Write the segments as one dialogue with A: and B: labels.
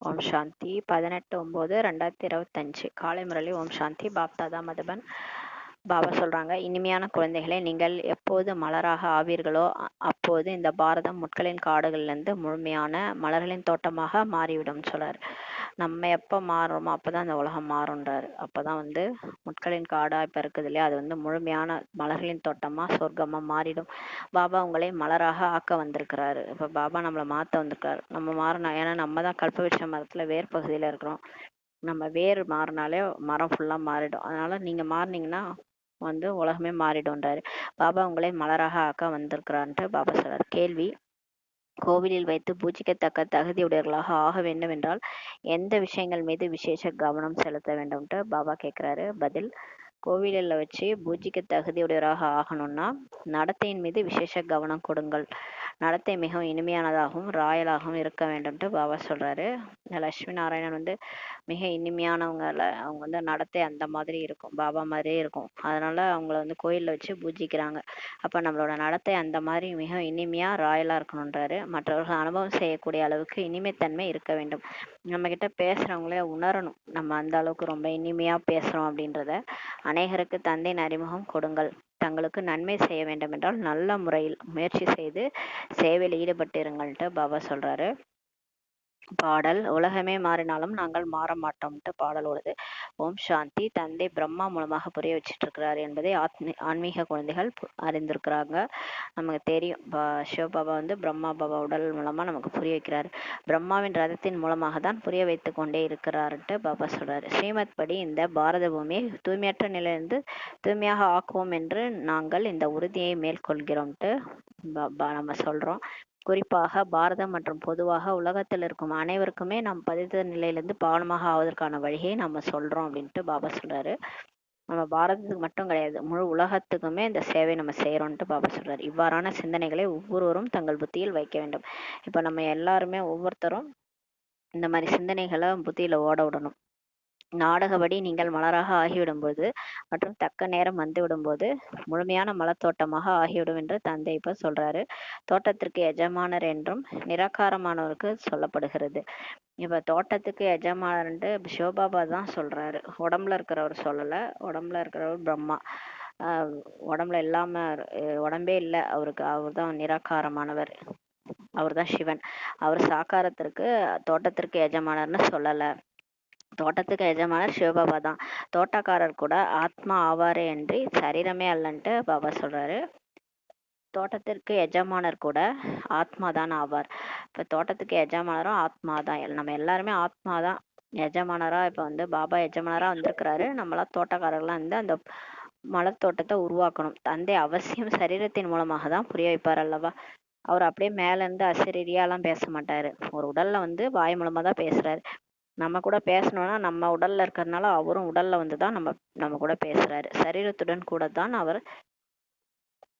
A: ஓம் சாந்தி 18/9/2025 காலை முரளி. ஓம் சாந்தி. பாப்தாதா மதுபன். பாபா சொல்றாங்க, இனிமையான குழந்தைகளை, நீங்கள் எப்போது மலராக ஆவீர்களோ அப்போது இந்த பாரதம் முட்களின் காடுகள்லேருந்து முழுமையான மலர்களின் தோட்டமாக மாறிவிடும் சொல்றாரு. நம்ம எப்போ மாறுறோமோ அப்போதான் இந்த உலகம் மாறுன்றாரு. அப்போதான் முட்களின் காடா இப்போ இருக்குது இல்லையா, அது முழுமையான மலர்களின் தோட்டமா சொர்க்கமா மாறிடும். பாபா உங்களை மலராக ஆக்க வந்திருக்கிறாரு. இப்போ பாபா நம்மளை மாற்ற வந்திருக்காரு. நம்ம மாறணும். ஏன்னா நம்ம தான் கல்பவிருஷ மரத்தில் வேர் பகுதியில் இருக்கிறோம். நம்ம வேர் மாறினாலே மரம் ஃபுல்லாக மாறிடும். அதனால நீங்கள் மாறினீங்கன்னா உலகமே மாறிடும்ன்றாரு. பாபா உங்களை மலராக ஆக்க வந்திருக்கிறான்ட்டு பாபா சொல்றார். கேள்வி: கோவிலில் வைத்து பூஜிக்கத்தக்க தகுதியுடையவர்களாக ஆக வேண்டும் என்றால் எந்த விஷயங்கள் மீது விசேஷ கவனம் செலுத்த வேண்டும்ட்டு பாபா கேட்குறாரு. பதில்: கோவிலில் வச்சு பூஜிக்க தகுதியுடையவராக ஆகணும்னா நடத்தையின் மீது விசேஷ கவனம் கொடுங்கள். நடத்தை மிகவும் இனிமையானதாகவும் ராயலாகவும் இருக்க வேண்டும்ட்டு பாபா சொல்றாரு. லட்சுமி நாராயணன் மிக இனிமையானவங்கள, அவங்க நடத்தை அந்த மாதிரி இருக்கும், பாபா மாதிரியே இருக்கும். அதனால அவங்கள கோயிலில் வச்சு பூஜிக்கிறாங்க. அப்போ நம்மளோட நடத்தை அந்த மாதிரி மிக இனிமையா ராயலா இருக்கணுன்றாரு. மற்றவர்கள் அனுபவம் செய்யக்கூடிய அளவுக்கு இனிமைத்தன்மை இருக்க வேண்டும். நம்ம கிட்ட பேசுறவங்களே உணரணும் நம்ம அந்த அளவுக்கு ரொம்ப இனிமையா பேசுறோம் அப்படின்றத. அநேகருக்கு தந்தையின் அறிமுகம் கொடுங்கள். தங்களுக்கு நன்மை செய்ய வேண்டும் என்றால் நல்ல முறையில் முயற்சி செய்து சேவையில் ஈடுபட்டு இருங்கள்ட்டு பாபா சொல்றாரு. பாடல்: உலகமே மாறினாலும் நாங்கள் மாற மாட்டோம்ட்டு பாடல் உள்ளது. ஓம் சாந்தி. தந்தை பிரம்மா மூலமாக புரிய வச்சுட்டு இருக்கிறார் என்பதை ஆன்மீக குழந்தைகள் அறிந்திருக்கிறாங்க. நமக்கு தெரியும், சிவபாபா பிரம்மா பாபா உடல் மூலமா நமக்கு புரிய வைக்கிறாரு. பிரம்மாவின் ரதத்தின் மூலமாக தான் புரிய வைத்து கொண்டே இருக்கிறாருன்ட்டு பாபா சொல்றாரு. ஸ்ரீமத் படி இந்த பாரத பூமியை தூய்மையற்ற நிலையிலிருந்து தூய்மையாக ஆக்குவோம் என்று நாங்கள் இந்த உறுதியை மேற்கொள்கிறோம்ட்டு பாபா நம்ம சொல்றோம். குறிப்பாக பாரதம் மற்றும் பொதுவாக உலகத்தில் இருக்கும் அனைவருக்குமே நாம் பதித்த நிலையிலிருந்து பாவனமாக ஆவதற்கான வழியை நம்ம சொல்றோம் அப்படின்ட்டு பாபா சொல்றாரு. நம்ம பாரதத்துக்கு மட்டும் கிடையாது, முழு உலகத்துக்குமே இந்த சேவை நம்ம செய்யறோம்ட்டு பாபா சொல்றாரு. இவ்வாறான சிந்தனைகளை ஒவ்வொருவரும் தங்கள் புத்தியில் வைக்க வேண்டும். இப்ப நம்ம எல்லாருமே ஒவ்வொருத்தரும் இந்த மாதிரி சிந்தனைகளை புத்தியில ஓட விடணும். நாடகப்படி நீங்கள் மலராக ஆகிவிடும்போது மற்றும் தக்க நேரம் வந்துவிடும்போது முழுமையான மலத்தோட்டமாக ஆகிவிடும் என்று தந்தை இப்ப சொல்றாரு. தோட்டத்திற்கு எஜமானர் என்றும் நிராகாரமானவருக்கு சொல்லப்படுகிறது. இப்ப தோட்டத்துக்கு எஜமானர்ன்ட்டு சிவபாபா தான் சொல்றாரு. உடம்புல இருக்கிறவர் சொல்லல. உடம்புல இருக்கிறவர் பிரம்மா. உடம்புல இல்லாம உடம்பே இல்லை அவருக்கு. அவர் தான் நிராகாரமானவர். அவர் தான் சிவன். அவர் சாக்காரத்திற்கு தோட்டத்திற்கு எஜமானர்னு சொல்லல. தோட்டத்துக்கு எஜமானர் சிவபாபா தான். தோட்டக்காரர் கூட ஆத்மா ஆவாரே என்று சரீரமே அல்லன்ட்டு பாபா சொல்றாரு. தோட்டத்திற்கு எஜமானர் கூட ஆத்மா தான் ஆவார். இப்ப தோட்டத்துக்கு எஜமானரும் ஆத்மா தான். நம்ம எல்லாருமே ஆத்மா தான் எஜமானரா. இப்ப பாபா எஜமானரா வந்திருக்கிறாரு. நம்மளாம் தோட்டக்காரர்கள்லாம் அந்த மலர் தோட்டத்தை உருவாக்கணும். தந்தை அவசியம் சரீரத்தின் மூலமாக தான் புரிய வைப்பார் அல்லவா. அவர் அப்படியே மேல இருந்து அசரீரியாலாம் பேச மாட்டாரு. ஒரு உடல்ல வாய் மூலமா தான் பேசுறாரு. நம்ம கூட பேசணும்னா நம்ம உடல்ல இருக்கிறதுனால அவரும் உடல்ல தான் நம்ம கூட பேசுறாரு. சரீரத்துடன் கூட தான் அவர்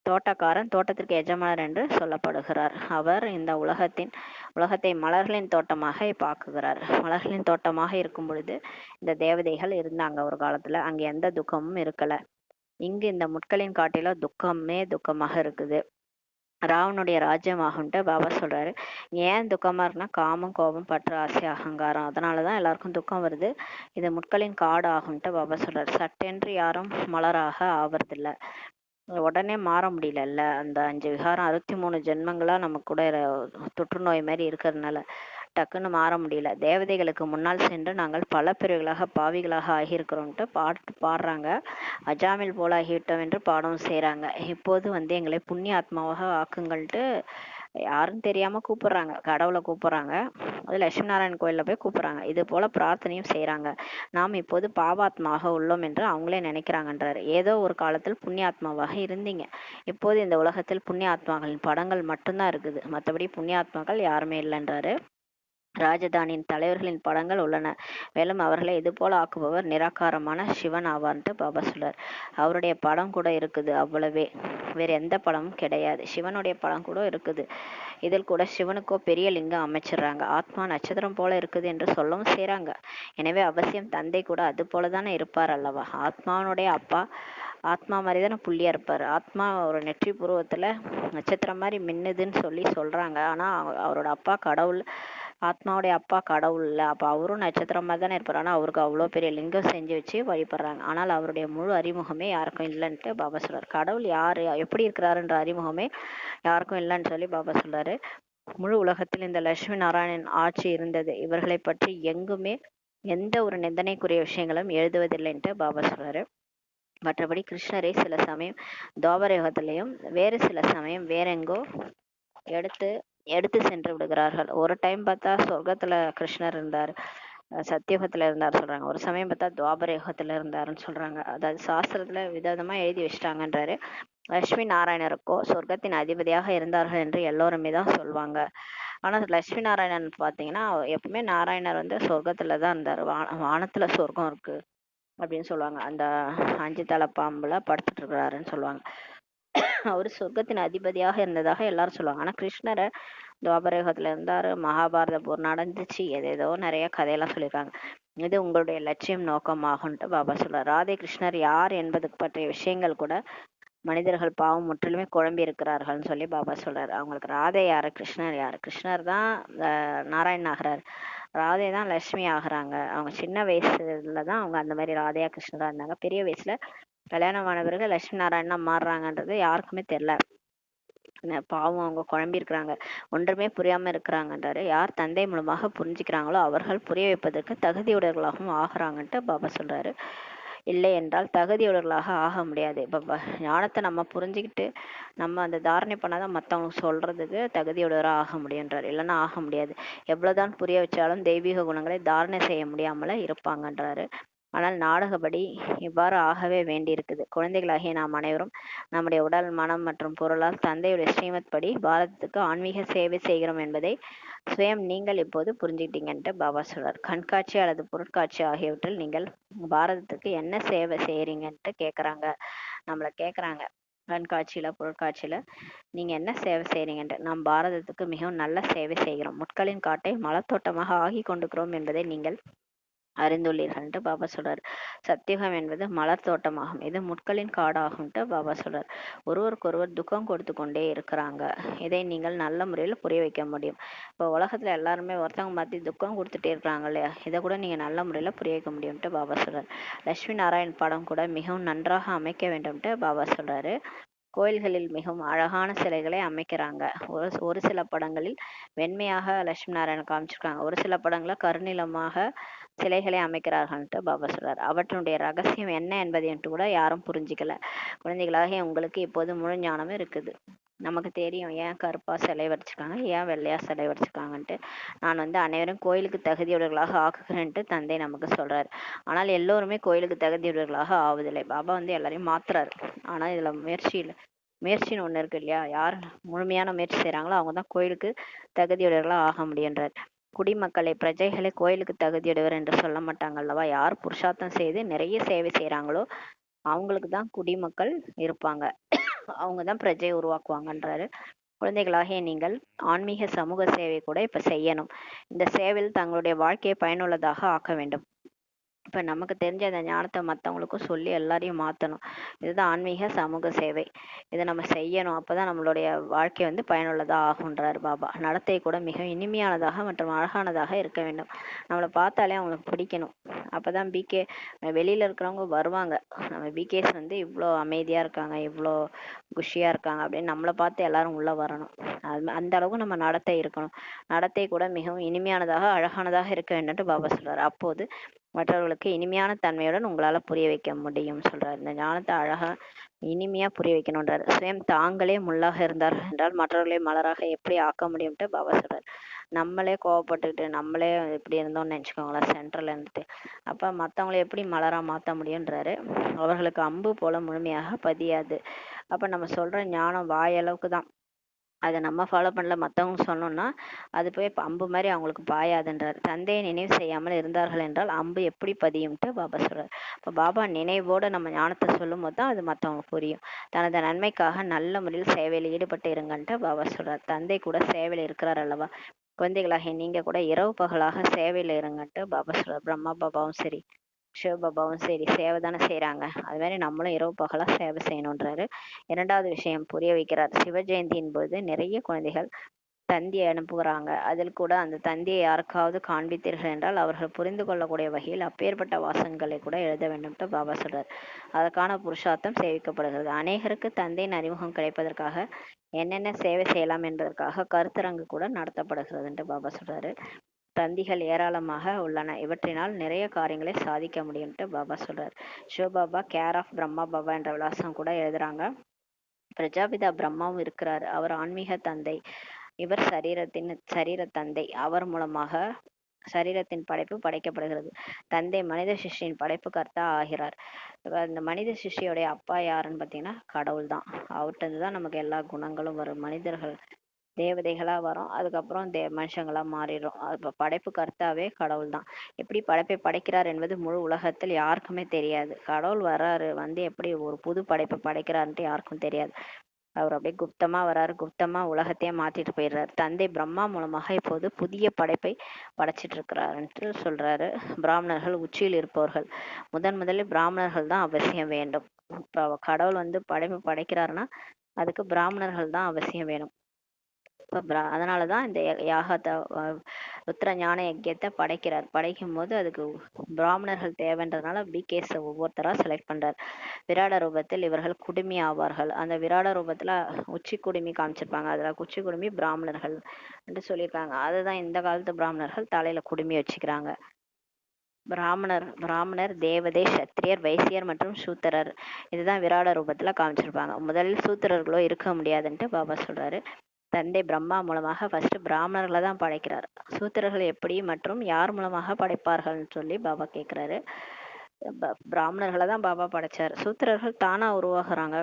A: தோட்டக்காரன், தோட்டத்திற்கு எஜமானர் என்று சொல்லப்படுகிறார். அவர் இந்த உலகத்தை மலர்களின் தோட்டமாக இப்ப ஆக்குகிறார். மலர்களின் தோட்டமாக இருக்கும் பொழுது இந்த தேவதைகள் இருந்தாங்க ஒரு காலத்துல. அங்க எந்த துக்கமும் இருக்கல. இங்கு இந்த முட்களின் காட்டில துக்கமே துக்கமாக இருக்குது. ராவனுடைய ராஜ்யம் ஆகும்ட்டு பாபா சொல்றாரு. ஏன் துக்கமா இருக்குன்னா காமம், கோபம், பற்று, ஆசை, அகங்காரம். அதனாலதான் எல்லாருக்கும் துக்கம் வருது. இது முட்களின் காடு ஆகும்ட்டு பாபா சொல்றாரு. சட்டென்று யாரும் மலராக ஆவறதில்ல. உடனே மாற முடியலல்ல. அந்த 5 விகாரம் 63 ஜென்மங்களா நம்ம கூட தொற்றுநோய் மாதிரி இருக்கிறதுனால டக்குன்னு மாற முடியல. தேவதைகளுக்கு முன்னால் சென்று நாங்கள் பல பிரிவுகளாக பாவிகளாக ஆகியிருக்கிறோம்ட்டு பாடுறாங்க. அஜாமில் போல ஆகிவிட்டோம் என்று பாடவும் செய்யறாங்க. இப்போது எங்களை புண்ணிய ஆத்மாவாக ஆக்குங்கள்ட்டு யாரும் தெரியாம கூப்பிடுறாங்க. கடவுளை கூப்பிடுறாங்க. அது லட்சுமி நாராயணன் கோயில்ல போய் கூப்பிடுறாங்க. இது போல பிரார்த்தனையும் செய்யறாங்க. நாம் இப்போது பாவாத்மாவாக உள்ளோம் என்று அவங்களே நினைக்கிறாங்கன்றாரு. ஏதோ ஒரு காலத்தில் புண்ணியாத்மாவாக இருந்தீங்க. இப்போது இந்த உலகத்தில் புண்ணியாத்மாக்களின் படங்கள் மட்டும்தான் இருக்குது. மற்றபடி புண்ணியாத்மாக்கள் யாருமே இல்லைன்றாரு. ராஜதானியின் தலைவர்களின் படங்கள் உள்ளன. மேலும் அவர்களை இது போல ஆக்குபவர் நிராகாரமான சிவன் ஆவார்ன்ட்டு பாபா சொல்றார். அவருடைய படம் கூட இருக்குது. அவ்வளவே, வேற எந்த படமும் கிடையாது. சிவனுடைய படம் கூட இருக்குது. இதில் கூட சிவனுக்கோ பெரிய லிங்கம் அமைச்சிடுறாங்க. ஆத்மா நட்சத்திரம் போல இருக்குது என்று சொல்லவும் செய்யறாங்க. எனவே அவசியம் தந்தை கூட அது போலதானே இருப்பார் அல்லவா. ஆத்மாவனுடைய அப்பா ஆத்மா மாதிரி தானே புள்ளியா இருப்பாரு. ஆத்மா ஒரு நெற்றி புருவத்துல நட்சத்திரம் மாதிரி மின்னுதுன்னு சொல்றாங்க. ஆனா அவரோட அப்பா கடவுள் ஆத்மாவுடைய அப்பா கடவுள் இல்லை, அப்போ அவரும் நட்சத்திரம் மாதிரி தானே இருப்பார். ஆனால் அவருக்கு அவ்வளோ பெரிய லிங்கம் செஞ்சு வச்சு வழிபடுறாங்க. ஆனால் அவருடைய முழு அறிமுகமே யாருக்கும் இல்லைன்ட்டு பாபா சொல்றாரு. கடவுள் யார் எப்படி இருக்கிறாருன்ற அறிமுகமே யாருக்கும் இல்லைன்னு சொல்லி பாபா சொல்றாரு. முழு உலகத்தில் இந்த லட்சுமி நாராயணன் ஆட்சி இருந்தது. இவர்களை பற்றி எங்குமே எந்த ஒரு நிந்தனைக்குரிய விஷயங்களும் எழுதுவதில்லைன்ட்டு பாபா சொல்றாரு. மற்றபடி கிருஷ்ணரை சில சமயம் துவாபர யுகத்திலையும் வேறு சில சமயம் வேறெங்கோ எடுத்து எடுத்து சென்று விடுகிறார்கள். ஒரு டைம் பார்த்தா சொர்க்கத்துல கிருஷ்ணர் இருந்தார், சத்தியுகத்துல இருந்தார் சொல்றாங்க. ஒரு சமயம் பார்த்தா துவாபர யுகத்துல இருந்தாருன்னு சொல்றாங்க. அதாவது சாஸ்திரத்துல விதவிதமா எழுதி வச்சுட்டாங்கன்றாரு. லட்சுமி நாராயணருக்கோ சொர்க்கத்தின் அதிபதியாக இருந்தார்கள் என்று எல்லோருமே தான் சொல்லுவாங்க. ஆனா லட்சுமி நாராயணன் பாத்தீங்கன்னா எப்பவுமே நாராயணர் வந்து சொர்க்கத்துல தான் இருந்தார். வானத்துல சொர்க்கம் இருக்கு அப்படின்னு சொல்லுவாங்க. அந்த 5 தலை பாம்புல படுத்துட்டு இருக்கிறாருன்னு சொல்லுவாங்க. அவரு சொர்க்கத்தின் அதிபதியாக இருந்ததாக எல்லாரும் சொல்லுவாங்க. ஆனா கிருஷ்ணரை துவாபரயுகத்துல இருந்தாரு, மகாபாரத போர் நடந்துச்சு, ஏதேதோ நிறைய கதையெல்லாம் சொல்லியிருக்காங்க. இது உங்களுடைய லட்சியம் நோக்கமாகும்ட்டு பாபா சொல்றாரு. ராதே கிருஷ்ணர் யார் என்பது பற்றிய விஷயங்கள் கூட மனிதர்கள் பாவம் முற்றிலுமே குழம்பி இருக்கிறார்கள்னு சொல்லி பாபா சொல்றாரு. அவங்களுக்கு ராதே யாரு, கிருஷ்ணர் யாரு? கிருஷ்ணர் தான் நாராயணன் ஆகிறாரு, ராதே தான் லட்சுமி ஆகுறாங்க. அவங்க சின்ன வயசுல தான் அவங்க அந்த மாதிரி ராதையா கிருஷ்ணரா இருந்தாங்க. பெரிய வயசுல கல்யாணமான பிறகு லட்சுமி நாராயணனா மாறுறாங்கன்றது யாருக்குமே தெரியல. பாவம் அவங்க குழம்பி இருக்கிறாங்க, ஒன்றுமே புரியாம இருக்கிறாங்கன்றாரு. யார் தந்தை மூலமாக புரிஞ்சுக்கிறாங்களோ அவர்கள் புரிய வைப்பதற்கு தகுதியுடையவர்களாகவும் ஆகுறாங்கன்ட்டு பாபா சொல்றாரு. இல்லை என்றால் தகுதியுடையவர்களாக ஆக முடியாது. இப்போ ஞானத்தை நம்ம புரிஞ்சுக்கிட்டு நம்ம அந்த தாரணை பண்ணாதான் மற்றவங்க சொல்றதுக்கு தகுதியுடையவராக ஆக முடியுன்றார். இல்லைன்னா ஆக முடியாது. எவ்வளவுதான் புரிய வச்சாலும் தெய்வீக குணங்களை தாரணை செய்ய முடியாமல இருப்பாங்கன்றாரு. ஆனால் நாடகப்படி இவ்வாறு ஆகவே வேண்டியிருக்குது. குழந்தைகளாகிய நாம் அனைவரும் நம்முடைய உடல், மனம் மற்றும் பொருளால் தந்தையுடைய ஸ்ரீமத் படி பாரதத்துக்கு ஆன்மீக சேவை செய்கிறோம் என்பதை சுயம் நீங்கள் இப்போது புரிஞ்சுக்கிட்டீங்கன்ட்டு பாபா சொல்றார். கண்காட்சி அல்லது பொருட்காட்சி ஆகியவற்றில் நீங்கள் பாரதத்துக்கு என்ன சேவை செய்யறீங்கன்ட்டு கேக்குறாங்க. நம்மள கேக்குறாங்க, கண்காட்சியில பொருட்காட்சியில நீங்க என்ன சேவை செய்யறீங்கன்ட்டு. நாம் பாரதத்துக்கு மிகவும் நல்ல சேவை செய்கிறோம். முட்களின் காட்டை மலத்தோட்டமாக ஆகி கொண்டிருக்கிறோம் என்பதை நீங்கள் அறிந்துள்ளீர்கள்ட்டு பாபா சொல்றாரு. சத்தியுகம் என்பது மலர் தோட்டமாகும், இது முட்களின் காடாகும்ட்டு பாபா சொல்றாரு. ஒருவருக்கொருவர் துக்கம் கொடுத்து கொண்டே இருக்கிறாங்க. இதை நீங்கள் நல்ல முறையில் புரிய வைக்க முடியும். இப்போ உலகத்துல எல்லாருமே ஒருத்தவங்க மாத்தி துக்கம் கொடுத்துட்டே இருக்கிறாங்க இல்லையா, இதை கூட நீங்க நல்ல முறையில புரிய வைக்க முடியும்ட்டு பாபா சொல்றாரு. லட்சுமி நாராயண் படம் கூட மிகவும் நன்றாக அமைக்க வேண்டும்ட்டு பாபா சொல்றாரு. கோயில்களில் மிகவும் அழகான சிலைகளை அமைக்கிறாங்க. ஒரு சில படங்களில் வெண்மையாக லட்சுமி நாராயணன் காமிச்சிருக்காங்க, ஒரு சில படங்களை கருநிலமாக சிலைகளை அமைக்கிறார்கள்ட்டு பாபா சொல்றாரு. அவற்றினுடைய ரகசியம் என்ன என்பதைன்ட்டு கூட யாரும் புரிஞ்சிக்கல. குழந்தைகளாக உங்களுக்கு இப்போது முழு ஞானமும் இருக்குது. நமக்கு தெரியும் ஏன் கருப்பா சிலை வடிச்சிருக்காங்க, ஏன் வெள்ளையா சிலை வடிச்சிருக்காங்கன்ட்டு. நான் வந்து அனைவரும் கோயிலுக்கு தகுதியுடையவர்களாக ஆக்குகிறேன்ட்டு தந்தை நமக்கு சொல்றாரு. ஆனால் எல்லோருமே கோயிலுக்கு தகுதியுடையவர்களாக ஆவதில்லை. பாபா வந்து எல்லாரையும் மாத்துறாரு. ஆனா இதுல முயற்சின்னு ஒண்ணு இருக்கு இல்லையா, யார் முழுமையான முயற்சி செய்யறாங்களோ அவங்க தான் கோயிலுக்கு தகுதியுடையவர்களா ஆக முடியுன்றார். குடிமக்களை பிரஜைகளை கோயிலுக்கு தகுதியுடையவர் என்று சொல்ல மாட்டாங்க அல்லவா. யார் புருஷார்த்தம் செய்து நிறைய சேவை செய்யறாங்களோ அவங்களுக்கு தான் குடிமக்கள் இருப்பாங்க, அவங்க தான் பிரஜையை உருவாக்குவாங்கன்றாரு. குழந்தைகளாகிய நீங்கள் ஆன்மீக சமூக சேவை கூட இப்ப செய்யணும். இந்த சேவையில் தங்களுடைய வாழ்க்கையை பயனுள்ளதாக ஆக்க வேண்டும். இப்ப நமக்கு தெரிஞ்ச அந்த ஞானத்தை மற்றவங்களுக்கும் சொல்லி எல்லாரையும் மாத்தணும். இதுதான் ஆன்மீக சமூக சேவை. இதை நம்ம செய்யணும், அப்பதான் நம்மளுடைய வாழ்க்கை வந்து பயனுள்ளதா ஆகுன்றார் பாபா. நடத்தை கூட மிக இனிமையானதாக மற்றும் அழகானதாக இருக்க வேண்டும். நம்மளை பார்த்தாலே அவங்களுக்கு பிடிக்கணும். அப்பதான் பிகே வெளியில இருக்கிறவங்க வருவாங்க, நம்ம பிகேஸ் வந்து இவ்வளோ அமைதியா இருக்காங்க, இவ்வளோ குஷியா இருக்காங்க அப்படின்னு நம்மளை பார்த்து எல்லாரும் உள்ள வரணும். அந்த அளவுக்கு நம்ம நடத்தை இருக்கணும். நடத்தை கூட மிகவும் இனிமையானதாக அழகானதாக இருக்க வேண்டும் பாபா சொல்றாரு. அப்போது மற்றவர்களுக்கு இனிமையான தன்மையுடன் உங்களால புரிய வைக்க முடியும் சொல்றாரு. இந்த ஞானத்தை அழகா இனிமையா புரிய வைக்கணும்ன்றாரு. சுயம் தாங்களே முள்ளாக இருந்தார்கள் என்றால் மற்றவர்களை மலராக எப்படி ஆக்க முடியும்ட்டு பாபா சொல்றாரு. நம்மளே கோவப்பட்டுக்கிட்டு நம்மளே இப்படி இருந்தோம்னு நினைச்சுக்கோங்களேன் சென்ட்ரல்ல இருந்துட்டு, அப்ப மத்தவங்களை எப்படி மலரா மாத்த முடியும்ன்றாரு. அவர்களுக்கு அம்பு போல முழுமையாக பதியாது. அப்ப நம்ம சொல்ற ஞானம் வாயளவுக்கு தான், அதை நம்ம ஃபாலோ பண்ணல மற்றவங்க சொன்னோம்னா அது போய் அம்பு மாதிரி அவங்களுக்கு பாயாதுன்றார். தந்தையை நினைவு செய்யாமல் இருந்தார்கள் என்றால் அம்பு எப்படி பதியும்ட்டு பாபா சொல்றார். இப்போ பாபா நினைவோட நம்ம ஞானத்தை சொல்லும் போது தான் அது மற்றவங்களுக்கு புரியும். தனது நன்மைக்காக நல்ல முறையில் சேவையில் ஈடுபட்டு இருங்கன்ட்டு பாபா சொல்றார். தந்தை கூட சேவையில் இருக்கிறார் அல்லவா. குழந்தைகளாக நீங்க கூட இரவு பகலாக சேவையில இருங்கன்ட்டு பாபா சொல்றார். பிரம்மா பாபாவும் சரி, சிவபாபாவும் சரி சேவை தானே செய்யறாங்க, அது மாதிரி நம்மளும் இரவு பகலா சேவை செய்யணுன்றாரு. இரண்டாவது விஷயம் புரிய வைக்கிறார். சிவ ஜெயந்தியின் போது நிறைய குழந்தைகள் தந்தியை அனுப்புகிறாங்க. அதில் கூட அந்த தந்தியை யாருக்காவது காண்பித்தீர்கள் என்றால் அவர்கள் புரிந்து கொள்ளக்கூடிய வகையில் அப்பேற்பட்ட வாசகங்களை கூட எழுத வேண்டும்ட்டு பாபா சொல்றார். அதற்கான புருஷார்த்தம் சேவிக்கப்படுகிறது. அநேகருக்கு தந்தையின் அறிமுகம் கிடைப்பதற்காக என்னென்ன சேவை செய்யலாம் என்பதற்காக கருத்தரங்கு கூட நடத்தப்படுகிறதுன்ட்டு பாபா சொல்றாரு. தந்திகள் ஏராளமாக உள்ளன, இவற்றினால் நிறைய காரியங்களை சாதிக்க முடியும்ட்டு பாபா சொல்றார். சிவபாபா கேர் ஆஃப் பிரம்மா பாபா என்ற விலாசம் கூட எழுதுறாங்க. பிரஜாபிதா பிரம்மாவும் இருக்கிறார். அவர் ஆன்மீக தந்தை, இவர் சரீர தந்தை. அவர் மூலமாக சரீரத்தின் படைப்பு படைக்கப்படுகிறது. தந்தை மனித சிருஷ்டியின் படைப்பு கர்த்தா ஆகிறார். இந்த மனித சிருஷ்டியோடைய அப்பா யாருன்னு பார்த்தீங்கன்னா கடவுள் தான். அவர்கிட்ட தான் நமக்கு எல்லா குணங்களும் வரும். மனிதர்கள் தேவதைகளா வரும், அதுக்கப்புறம் மனுஷங்களா மாறிடும். இப்போ படைப்பு கர்த்தாவே கடவுள் தான். எப்படி படைப்பை படைக்கிறார் என்பது முழு உலகத்தில் யாருக்குமே தெரியாது. கடவுள் வர்றாரு, வந்து எப்படி ஒரு புது படைப்பை படைக்கிறாருன்ட்டு யாருக்கும் தெரியாது. அவர் அப்படியே குப்தமா வராரு, குப்தமா உலகத்தையே மாத்திட்டு போயிடுறாரு. தந்தை பிரம்மா மூலமாக இப்போது புதிய படைப்பை படைச்சிட்டு இருக்கிறாருன்ட்டு சொல்றாரு. பிராமணர்கள் உச்சியில் இருப்பவர்கள். முதலில் பிராமணர்கள் தான் அவசியம் வேண்டும். இப்போ கடவுள் வந்து படைப்பு படைக்கிறாருன்னா அதுக்கு பிராமணர்கள் தான் அவசியம் வேணும். அதனாலதான் இந்த யாகத்தை ருத்ர ஞான யஜ்யத்தை படைக்கிறார். படைக்கும் போது அதுக்கு பிராமணர்கள் தேவைன்றதுனால பிகேஸ் ஒவ்வொருத்தரா செலக்ட் பண்றாரு. விராட ரூபத்தில் இவர்கள் குடுமி ஆவார்கள். அந்த விராட ரூபத்துல உச்சி குடுமி காமிச்சிருப்பாங்க, அதுல உச்சி குடுமி பிராமணர்கள் என்று சொல்லியிருக்காங்க. அதுதான் இந்த காலத்து பிராமணர்கள் தலையில குடுமி வச்சுக்கிறாங்க. பிராமணர் தேவதை, சத்திரியர், வைசியர் மற்றும் சூத்திரர், இதுதான் விராட ரூபத்துல காமிச்சிருப்பாங்க. முதலில் சூத்திரர்களோ இருக்க முடியாதுன்ட்டு பாபா சொல்றாரு. தந்தை பிரம்மா மூலமாக ஃபர்ஸ்ட் பிராமணர்களை தான் படைக்கிறார். சூத்திரர்கள் எப்படி மற்றும் யார் மூலமாக படைப்பார்கள்னு சொல்லி பாபா கேட்கிறாரு. பிராமணர்களை தான் பாபா படைச்சார். சூத்திரர்கள் தானா உருவாகுறாங்க.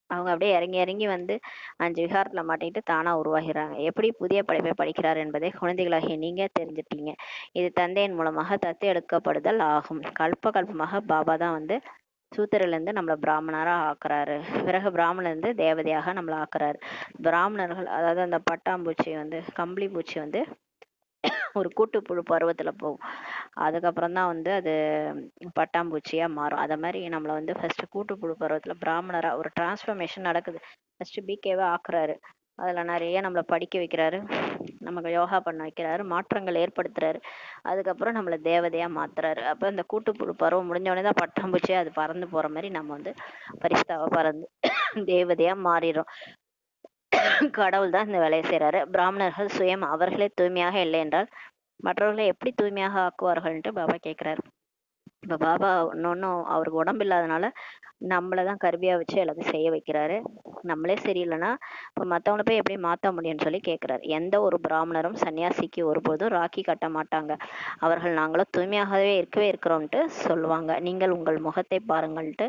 A: அவங்க அப்படியே இறங்கி இறங்கி வந்து 5 விகாரத்துல மாட்டிட்டு தானா உருவாகிறாங்க. எப்படி புதிய படைப்பை படிக்கிறார் என்பதை குழந்தைகளாகிய நீங்க தெரிஞ்சுட்டீங்க. இது தந்தையின் மூலமாக தத்து எடுக்கப்படுதல் ஆகும். கல்பமாக பாபா தான் வந்து சூத்திரிலிருந்து நம்மளை பிராமணரா ஆக்குறாரு. பிறகு பிராமணர்ந்து தேவதையாக நம்மளை ஆக்குறாரு. பிராமணர்கள், அதாவது அந்த பட்டாம்பூச்சி வந்து கம்பளி பூச்சி வந்து ஒரு கூட்டுப்புழு பருவத்துல போகும். அதுக்கப்புறம் தான் வந்து அது பட்டாம்பூச்சியா மாறும். அத மாதிரி நம்மளை வந்து ஃபர்ஸ்ட் கூட்டுப்புழு பருவத்துல பிராமணரா ஒரு டிரான்ஸ்ஃபர்மேஷன் நடக்குது. ஃபர்ஸ்ட் பிகேவா ஆக்குறாரு. அதுல நிறைய நம்மளை படிக்க வைக்கிறாரு, நமக்கு யோகா பண்ண வைக்கிறாரு, மாற்றங்கள் ஏற்படுத்துறாரு. அதுக்கப்புறம் நம்மளை தேவதையா மாத்துறாரு. அப்ப இந்த கூட்டுப்புழு பருவம் முடிஞ்ச உடனே தான் பட்டாம்பூச்சியா அது பறந்து போற மாதிரி நம்ம வந்து பரிஸ்தாவா பறந்து தேவதையா மாறிடும். கடவுள் தான் இந்த வேலையை செய்யறாரு. பிராமணர்கள் சுயம் அவர்களே தூய்மையாக இல்லை என்றால் மற்றவர்களை எப்படி தூய்மையாக ஆக்குவார்கள்ன்ட்டு பாபா கேட்கிறாரு. இப்ப பாபா இன்னொன்னும் அவருக்கு உடம்பு இல்லாதனால நம்மளதான் கருவியா வச்சு எல்லாத்தையும் செய்ய வைக்கிறாரு. நம்மளே சரியில்லைன்னா இப்ப மத்தவங்கள போய் எப்படி மாத்த முடியும்னு சொல்லி கேட்கிறாரு. எந்த ஒரு பிராமணரும் சன்னியாசிக்கு ஒருபோதும் ராக்கி கட்ட மாட்டாங்க. அவர்கள் நாங்களும் தூய்மையாகவே இருக்கிறோம்ட்டு சொல்லுவாங்க. நீங்கள் உங்கள் முகத்தை பாருங்கள்ட்டு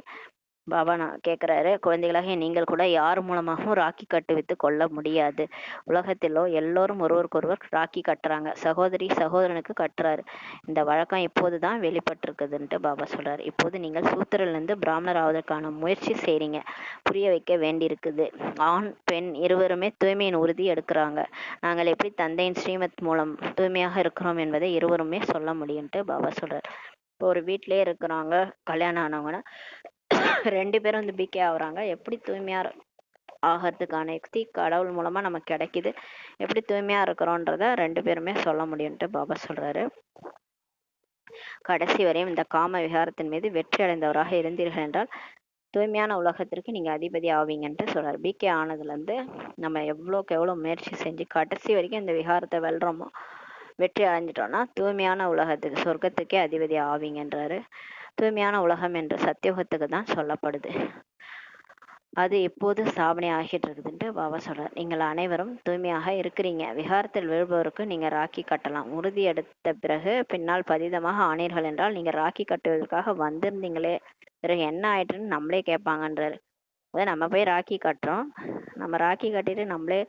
A: பாபா நான் கேட்கிறாரு. குழந்தைகளாக நீங்கள் கூட யார் மூலமாகவும் ராக்கி கட்டுவித்து கொள்ள முடியாது. உலகத்திலோ எல்லோரும் ஒருவருக்கொருவர் ராக்கி கட்டுறாங்க. சகோதரி சகோதரனுக்கு கட்டுறாரு. இந்த வழக்கம் இப்போதுதான் வெளிப்பட்டிருக்குதுன்ட்டு பாபா சொல்றாரு. இப்போது நீங்கள் சூத்திரிலிருந்து பிராமணர் ஆவதற்கான முயற்சி செய்றீங்க. புரிய வைக்க வேண்டியிருக்குது. ஆண் பெண் இருவருமே தூய்மையின் உறுதி எடுக்கிறாங்க. நாங்கள் எப்படி தந்தையின் ஸ்ரீமத் மூலம் தூய்மையாக இருக்கிறோம் என்பதை இருவருமே சொல்ல முடியும்ட்டு பாபா சொல்றாரு. இப்போ ஒரு வீட்டிலே இருக்கிறாங்க, கல்யாணம் ஆனவங்கன்னா 2 பேரும் வந்து பிகே ஆகுறாங்க. எப்படி தூய்மையா ஆகிறதுக்கான யுக்தி கடவுள் மூலமா நமக்கு கிடைக்குது. எப்படி தூய்மையா இருக்கிறோன்றத 2 பேருமே சொல்ல முடியும்ட்டு பாபா சொல்றாரு. கடைசி வரையும் இந்த காம விகாரத்தின் மீது வெற்றி அடைந்தவராக இருந்தீர்கள் என்றால் தூய்மையான உலகத்திற்கு நீங்க அதிபதி ஆவீங்கன்ட்டு சொல்றாரு. பிகே ஆனதுல இருந்து நம்ம எவ்வளோக்கு எவ்வளவு முயற்சி செஞ்சு கடைசி வரைக்கும் இந்த விகாரத்தை வெல்றோமோ, வெற்றி அடைஞ்சிட்டோம்னா தூய்மையான உலகத்துக்கு சொர்க்கத்துக்கே அதிபதி ஆவீங்கன்றாரு. தூய்மையான உலகம் என்று சத்தியுகத்துக்கு தான் சொல்லப்படுது. அது இப்போது ஸ்தாபனை ஆகிட்டு இருக்குதுன்ட்டு பாபா சொல்றார். நீங்கள் அனைவரும் தூய்மையாக இருக்கிறீங்க. விகாரத்தில் விழுபவருக்கு நீங்க ராக்கி கட்டலாம். உறுதி எடுத்த பிறகு பின்னால் பதிதமாக ஆனீர்கள் என்றால் நீங்க ராக்கி கட்டுவதற்காக வந்திருந்தீங்களே, பிறகு என்ன ஆயிட்டுன்னு நம்மளே கேட்பாங்கன்றாரு. அதாவது நம்ம போய் ராக்கி கட்டுறோம், நம்ம ராக்கி கட்டிட்டு நம்மளே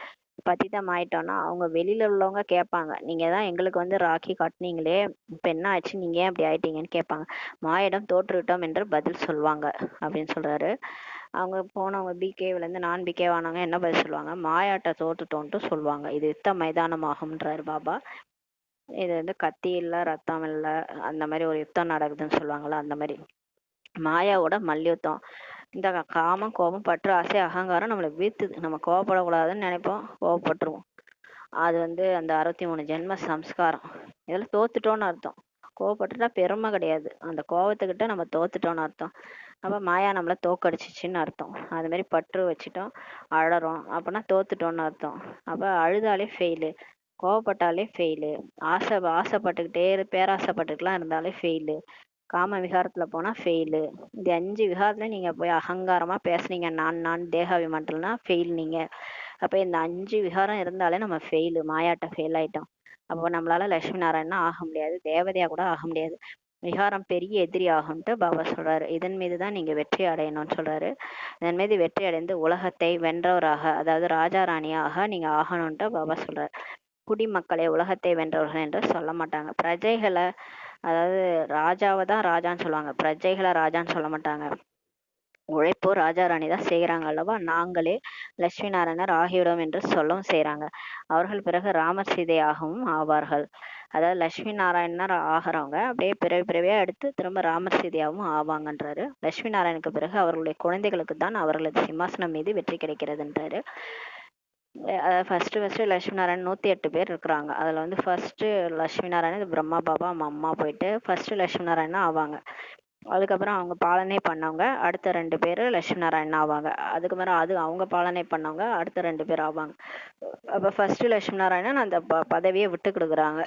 A: பதிதம் ஆயிட்டோம்னா அவங்க வெளியில உள்ளவங்க கேட்பாங்க, நீங்க தான் எங்களுக்கு வந்து ராக்கி கட்டினீங்களே, இப்ப என்ன ஆச்சு, நீங்க ஏன் அப்படி ஆயிட்டீங்கன்னு கேட்பாங்க. மாயிடம் தோற்றுவிட்டோம் என்று பதில் சொல்லுவாங்க அப்படின்னு சொல்றாரு. அவங்க போனவங்க பிகேவில இருந்து நான் பிகேவானவங்க என்ன பதில் சொல்லுவாங்க, மாயாட்ட தோற்றுட்டோன்ட்டு சொல்லுவாங்க. இது யுத்த மைதானம் ஆகும்ன்றாரு பாபா. இது வந்து கத்தி இல்ல ரத்தம் இல்ல, அந்த மாதிரி ஒரு யுத்தம் நடக்குதுன்னு சொல்லுவாங்கல்ல, அந்த மாதிரி மாயாவோட மல்யுத்தம். இந்த காமம் கோபம் பற்று ஆசை அகங்காரம் நம்மளை வீழ்த்துது. நம்ம கோவப்படக்கூடாதுன்னு நினைப்போம், கோவப்பட்டுருவோம். அது வந்து அந்த 63 ஜென்ம சம்ஸ்காரம். இதில் தோத்துட்டோன்னு அர்த்தம். கோவப்பட்டுட்டா பெருமை கிடையாது, அந்த கோவத்துக்கிட்ட நம்ம தோத்துட்டோன்னு அர்த்தம். அப்போ மாயா நம்மளை தோக்கடிச்சிச்சின்னு அர்த்தம். அது மாதிரி பற்று வச்சுட்டோம் அழறோம் அப்படின்னா தோத்துட்டோன்னு அர்த்தம். அப்போ அழுதாலே ஃபெயிலு, கோவப்பட்டாலே ஃபெயிலு, ஆசைப்பட்டுக்கிட்டே பேராசைப்பட்டுக்கலாம் இருந்தாலே ஃபெயிலு, காம விகாரத்துல போனா ஃபெயிலு. இந்த 5 விகாரத்துல நீங்க போய் அகங்காரமா பேசுனீங்க, நான் தேகாபிமானத்துலனா ஃபெயில் நீங்க. அப்ப இந்த 5 விகாரம் இருந்தாலே நம்ம ஃபெயிலு, மாயாட்ட ஃபெயில் ஆயிட்டோம். அப்போ நம்மளால லட்சுமி நாராயணனா ஆக முடியாது, தேவதையா கூட ஆக முடியாது. விகாரம் பெரிய எதிரி ஆகும்ட்டு பாபா சொல்றாரு. இதன் மீது தான் நீங்க வெற்றி அடையணும்னு சொல்றாரு. இதன் மீது வெற்றி அடைந்து உலகத்தை வென்றவராக, அதாவது ராஜா ராணியாக நீங்க ஆகணும்ட்டு பாபா சொல்றாரு. குடிமக்களை உலகத்தை வென்றவர்கள் என்று சொல்ல மாட்டாங்க, பிரஜைகளை, அதாவது ராஜாவை தான் ராஜான்னு சொல்லுவாங்க, பிரஜைகளை ராஜான்னு சொல்ல மாட்டாங்க. உழைப்போ ராஜா ராணி தான் செய்கிறாங்க அல்லவா, நாங்களே லட்சுமி நாராயணர் ஆகிவிடும் என்று சொல்லவும் செய்கிறாங்க. அவர்கள் பிறகு ராமர் சீதையாகவும் ஆவார்கள். அதாவது லட்சுமி நாராயணர் ஆகிறவங்க அப்படியே பிறவி பிறவியா எடுத்து திரும்ப ராமர் சீதையாகவும் ஆவாங்கன்றாரு. லட்சுமி நாராயணுக்கு பிறகு அவர்களுடைய குழந்தைகளுக்கு தான் அவர்களது சிம்மாசனம் மீது வெற்றி கிடைக்கிறதுன்றாரு. அதாவது ஃபர்ஸ்ட் லட்சுமி நாராயணன் 108 பேர் இருக்கிறாங்க. அதுல வந்து ஃபர்ஸ்ட் லட்சுமி நாராயணன் பிரம்மா பாபா அம்மா போயிட்டு ஃபர்ஸ்ட் லட்சுமி நாராயணன் ஆவாங்க. அதுக்கப்புறம் அவங்க பாலனை பண்ணவங்க அடுத்த 2 பேர் லட்சுமி நாராயணன் ஆவாங்க. அதுக்கப்புறம் அவங்க பாலனை பண்ணவங்க அடுத்த 2 பேர் ஆவாங்க. அப்ப ஃபர்ஸ்ட் லட்சுமி நாராயணன் அந்த பதவியை விட்டு கொடுக்குறாங்க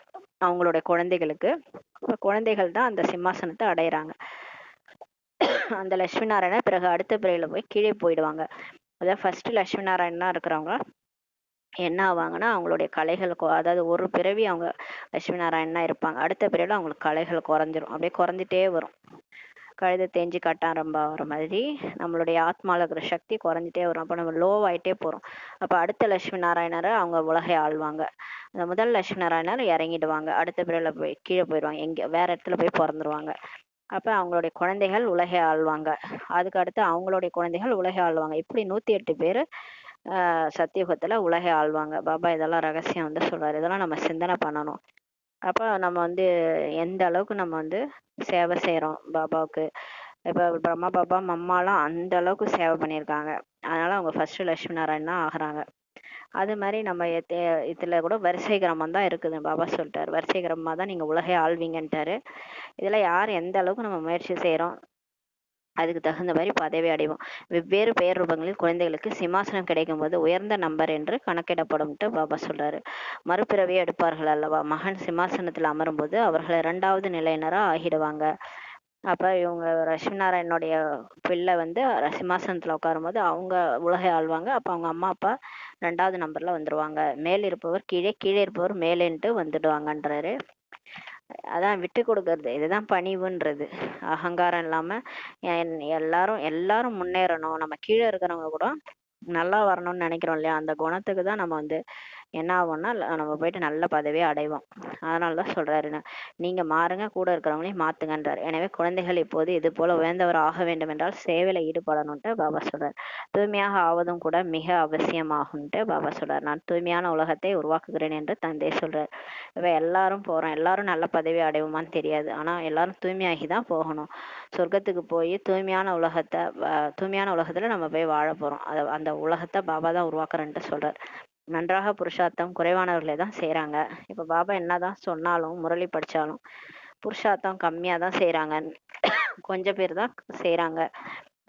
A: அவங்களுடைய குழந்தைகளுக்கு. குழந்தைகள் தான் அந்த சிம்மாசனத்தை அடையிறாங்க. அந்த லட்சுமி நாராயணன் பிறகு அடுத்த பிறவில போய் கீழே போயிடுவாங்க. அதாவது ஃபர்ஸ்ட் லட்சுமி நாராயணனா இருக்கிறவங்க என்ன ஆவாங்கன்னா அவங்களுடைய கலைகள், அதாவது ஒரு பிறவி அவங்க லட்சுமி நாராயணனா இருப்பாங்க, அடுத்த பிறவில அவங்களுக்கு கலைகள் குறைஞ்சிரும், அப்படியே குறைஞ்சிட்டே வரும். கழுதை தேஞ்சு கட்டாரம்பா வர மாதிரி நம்மளுடைய ஆத்மாவில் இருக்கிற சக்தி குறைஞ்சிட்டே வரும். அப்போ நம்ம லோவாயிட்டே போகிறோம். அப்போ அடுத்த லட்சுமி நாராயணரை அவங்க உலகை ஆள்வாங்க. அந்த முதல் லட்சுமி நாராயணர் இறங்கிடுவாங்க, அடுத்த பிறவில போய் கீழே போயிடுவாங்க, எங்கே வேற இடத்துல போய் பிறந்துருவாங்க. அப்போ அவங்களுடைய குழந்தைகள் உலகை ஆள்வாங்க, அதுக்கு அடுத்து அவங்களுடைய குழந்தைகள் உலகை ஆள்வாங்க. இப்படி 108 பேர் சத்தியுகத்துல உலகை ஆள்வாங்க. பாபா இதெல்லாம் ரகசியம் வந்து சொல்றாரு, இதெல்லாம் நம்ம சிந்தனை பண்ணணும். அப்போ நம்ம வந்து எந்த அளவுக்கு நம்ம வந்து சேவை செய்கிறோம் பாபாவுக்கு. இப்போ பிரம்மா பாபா மம்மாலாம் அந்த அளவுக்கு சேவை பண்ணியிருக்காங்க, அதனால அவங்க ஃபர்ஸ்ட் லட்சுமி நாராயணன் தான் ஆகுறாங்க. அது மாதிரி நம்ம இதுல கூட வரிசை கிரமம் தான் இருக்குது. பாபா சொல்லிட்டாரு வரிசை கிரமமாக தான் நீங்கள் உலகை ஆள்வீங்கன்ட்டாரு. இதில் யார் எந்த அளவுக்கு நம்ம முயற்சி செய்கிறோம் அதுக்கு தகுந்த மாதிரி பதவி அடைவோம். வெவ்வேறு பெயர் ரூபங்களில் குழந்தைகளுக்கு சிம்மாசனம் கிடைக்கும் போது உயர்ந்த நம்பர் என்று கணக்கிடப்படும்ட்டு பாபா சொல்றாரு. மறுபிறவியை எடுப்பார்கள் அல்லவா, மகன் சிம்மாசனத்தில் அமரும் போது அவர்கள் 2வது நிலையினரா ஆகிடுவாங்க. அப்ப இவங்க லட்சுமி நாராயணனுடைய பிள்ளை வந்து சிம்மாசனத்துல உட்காரும் போது அவங்க உலகை ஆள்வாங்க. அப்ப அவங்க அம்மா அப்பா 2வது நம்பர்ல வந்துருவாங்க. மேல் இருப்பவர் கீழே, கீழே இருப்பவர் மேலேன்ட்டு வந்துடுவாங்கன்றாரு. அதான் விட்டு கொடுக்கறது, இதுதான் பணிவுன்றது. அகங்காரம் இல்லாம எல்லாரும் முன்னேறணும், நம்ம கீழே இருக்கிறவங்க கூட நல்லா வரணும்னு நினைக்கிறோம் இல்லையா, அந்த குணத்துக்கு தான் நம்ம வந்து என்ன ஆகும்னா நம்ம போயிட்டு நல்ல பதவியை அடைவோம். அதனாலதான் சொல்றாரு, நீங்க மாறுங்க, கூட இருக்கிறவங்களையும் மாத்துங்கன்றாரு. எனவே குழந்தைகள் இப்போது இது போல உயர்ந்தவர் ஆக வேண்டும் என்றால் சேவையில ஈடுபடணும்ட்டு பாபா சொல்றாரு. தூய்மையாக ஆவதும் கூட மிக அவசியமாகும்ட்டு பாபா சொல்றாரு. நான் தூய்மையான உலகத்தை உருவாக்குகிறேன் என்று தந்தை சொல்றாரு. இப்ப எல்லாரும் போறோம், எல்லாரும் நல்ல பதவி அடைவோமான்னு தெரியாது, ஆனா எல்லாரும் தூய்மையாகி தான் போகணும். சொர்க்கத்துக்கு போய் தூய்மையான உலகத்துல நம்ம போய் வாழ போறோம். அந்த உலகத்தை பாபா தான் உருவாக்குறேன்ட்டு சொல்றாரு. நன்றாக புருஷார்த்தம் குறைவானவர்களே தான் செய்கிறாங்க. இப்போ பாபா என்னதான் சொன்னாலும் முரளி படித்தாலும் புருஷார்த்தம் கம்மியாக தான் செய்கிறாங்க, கொஞ்சம் பேர் தான் செய்கிறாங்க.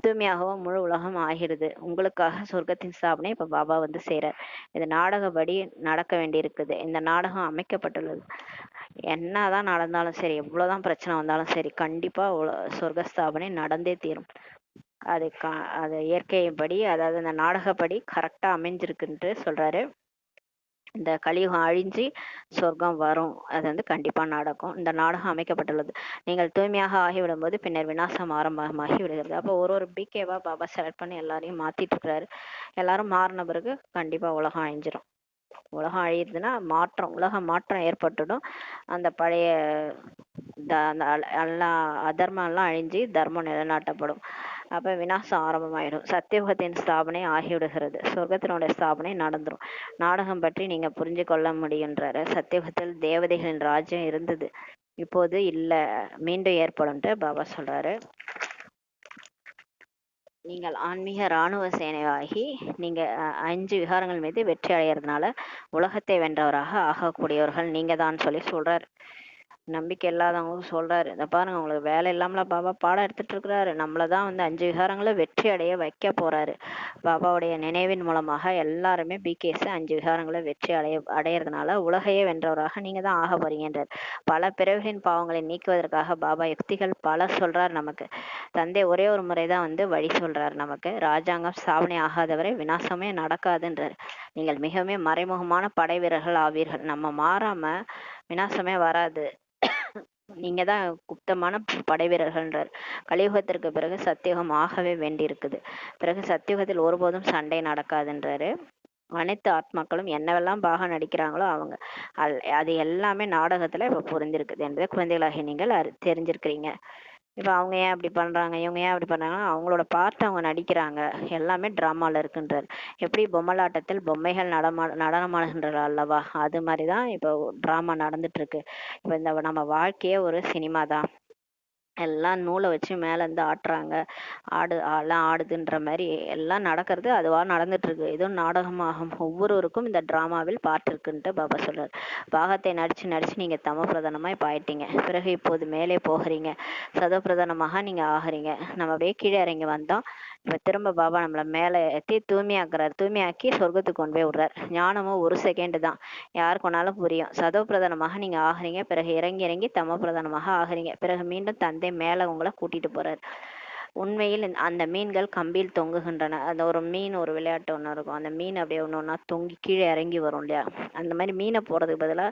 A: தூய்மையாகவும் முழு உலகம் ஆகிடுது. உங்களுக்காக சொர்க்கத்தின் ஸ்தாபனை இப்போ பாபா வந்து செய்கிறார். இது நாடகப்படி நடக்க வேண்டி இருக்குது. இந்த நாடகம் அமைக்கப்பட்டுள்ளது. என்னதான் நடந்தாலும் சரி, எவ்வளோதான் பிரச்சனை வந்தாலும் சரி, கண்டிப்பாக சொர்க்க ஸ்தாபனை நடந்தே தீரும். அது இயற்கைப்படி, அதாவது இந்த நாடகப்படி கரெக்டாக அமைஞ்சிருக்குன்ட்டு சொல்றாரு. இந்த கலியுகம் அழிஞ்சு சொர்க்கம் வரும், அது வந்து கண்டிப்பா நடக்கும். இந்த நாடகம் அமைக்கப்பட்டுள்ளது. நீங்கள் தூய்மையாக ஆகிவிடும் போது பின்னர் விநாசம் ஆரம்பமாகி விடுகிறது. அப்போ ஒரு பிகேவா பாபா செலக்ட் பண்ணி எல்லாரையும் மாத்திட்டு இருக்கிறாரு. எல்லாரும் மாறின பிறகு கண்டிப்பா உலகம் அழிஞ்சிரும். உலகம் அழியுதுன்னா உலக மாற்றம் ஏற்பட்டுடும். அந்த பழைய எல்லாம் அதர்மம் எல்லாம் அழிஞ்சு தர்மம் நிலைநாட்டப்படும். அப்ப விநாசம் ஆரம்பமாயிடும். சத்தியுகத்தின் ஸ்தாபனை ஆகிவிடுகிறது. சொர்க்கத்தினுடைய ஸ்தாபனை நடந்துரும். நாடகம் பற்றி நீங்க புரிஞ்சு கொள்ள முடியுன்றாரு. சத்தியுகத்தில் தேவதைகளின் ராஜ்யம் இருந்தது, இப்போது இல்ல, மீண்டும் ஏற்படும் பாபா சொல்றாரு. நீங்கள் ஆன்மீக இராணுவ சேனையாகி நீங்க 5 விகாரங்கள் மீது வெற்றி அடையறதுனால உலகத்தை வென்றவராக ஆகக்கூடியவர்கள் நீங்க தான் சொல்லி சொல்றாரு. நம்பிக்கை இல்லாதவங்களுக்கு சொல்றாரு, இதை பாருங்க உங்களுக்கு வேலை இல்லாமல பாபா பாடம் எடுத்துட்டு இருக்கிறாரு, நம்மளதான் வந்து 5 விகாரங்களை வெற்றி அடைய வைக்க போறாரு. பாபாவுடைய நினைவின் மூலமாக எல்லாருமே பிகேஸ் 5 விகாரங்களை வெற்றி அடையறதுனால உலகையே வென்றவராக நீங்க தான் ஆக போறீங்கன்றார். பல பிறவிகளின் பாவங்களை நீக்குவதற்காக பாபா யுக்திகள் பல சொல்றார் நமக்கு. தந்தை ஒரே ஒரு முறைதான் வந்து வழி சொல்றாரு நமக்கு. ராஜாங்கம் ஸ்தாபனை ஆகாதவரை விநாசமே நடக்காதுன்றார். நீங்கள் மிகவும் மறைமுகமான படை வீரர்கள் ஆவீர்கள். நம்ம மாறாம விநாசமே வராது. நீங்க தான் குப்தமான படை வீரர்கள்ன்றார். கலியுகத்திற்கு பிறகு சத்தியுகம் ஆகவே வேண்டியிருக்குது. பிறகு சத்தியுகத்தில் ஒருபோதும் சண்டை நடக்காதுன்றாரு. அனைத்து ஆத்மாக்களும் என்னவெல்லாம் பாகம் நடிக்கிறாங்களோ அவங்க அது எல்லாமே நாடகத்துல இப்ப புரிஞ்சிருக்குது என்பதை குழந்தைகளாகி நீங்கள் தெரிஞ்சிருக்கிறீங்க. இப்ப அவங்க ஏன் அப்படி பண்றாங்க, இவங்க ஏன் அப்படி பண்றாங்கன்னா அவங்களோட பார்ட் அவங்க நடிக்கிறாங்க, எல்லாமே டிராமால இருக்குன்றார். எப்படி பொம்மலாட்டத்தில் பொம்மைகள் நடனமாடுகின்றார்கள் அல்லவா, அது மாதிரிதான் இப்போ டிராமா நடந்துட்டு இருக்கு. இப்ப இந்த நம்ம வாழ்க்கையே ஒரு சினிமா தான். எல்லாம் நூலை வச்சு மேல இருந்து ஆட்டுறாங்க, எல்லாம் ஆடுதுன்ற மாதிரி எல்லாம் நடக்கிறது அதுவா நடந்துட்டு இருக்கு. இதுவும் நாடகமாகும். ஒவ்வொருவருக்கும் இந்த டிராமாவில் பாட்டு இருக்குன்ட்டு பாபா சொல்றாரு. பாகத்தை நடிச்சு நடிச்சு நீங்க தம பிரதானமாய் பாயிட்டீங்க. பிறகு இப்போது மேலே போகிறீங்க, சதோ பிரதானமாக நீங்க ஆகுறீங்க. நம்ம அப்படியே கீழே இறங்கி வந்தோம். இப்ப திரும்ப பாபா நம்மள மேல ஏற்றி தூய்மையாக்குறாரு. தூய்மையாக்கி சொர்க்கத்துக்கு கொண்டு போய் விடுறாரு. ஞானமும் ஒரு செகண்ட் தான், யாருக்கு வேணாலும் புரியும். சதோ பிரதானமாக நீங்க ஆகுறீங்க, பிறகு இறங்கி இறங்கி தம பிரதானமாக ஆகுறீங்க. பிறகு மீண்டும் தந்தை மேல உங்களை கூட்டிட்டு போறாரு. உண்மையில் அந்த மீன்கள் கம்பியில் தொங்குகின்றன. அந்த ஒரு மீன், ஒரு விளையாட்டு ஒண்ணு இருக்கும், அந்த மீன் அப்படியே ஒண்ணு ஒண்ணா தொங்கி கீழே இறங்கி வரும் இல்லையா, அந்த மாதிரி மீனை போடுறதுக்கு பதிலா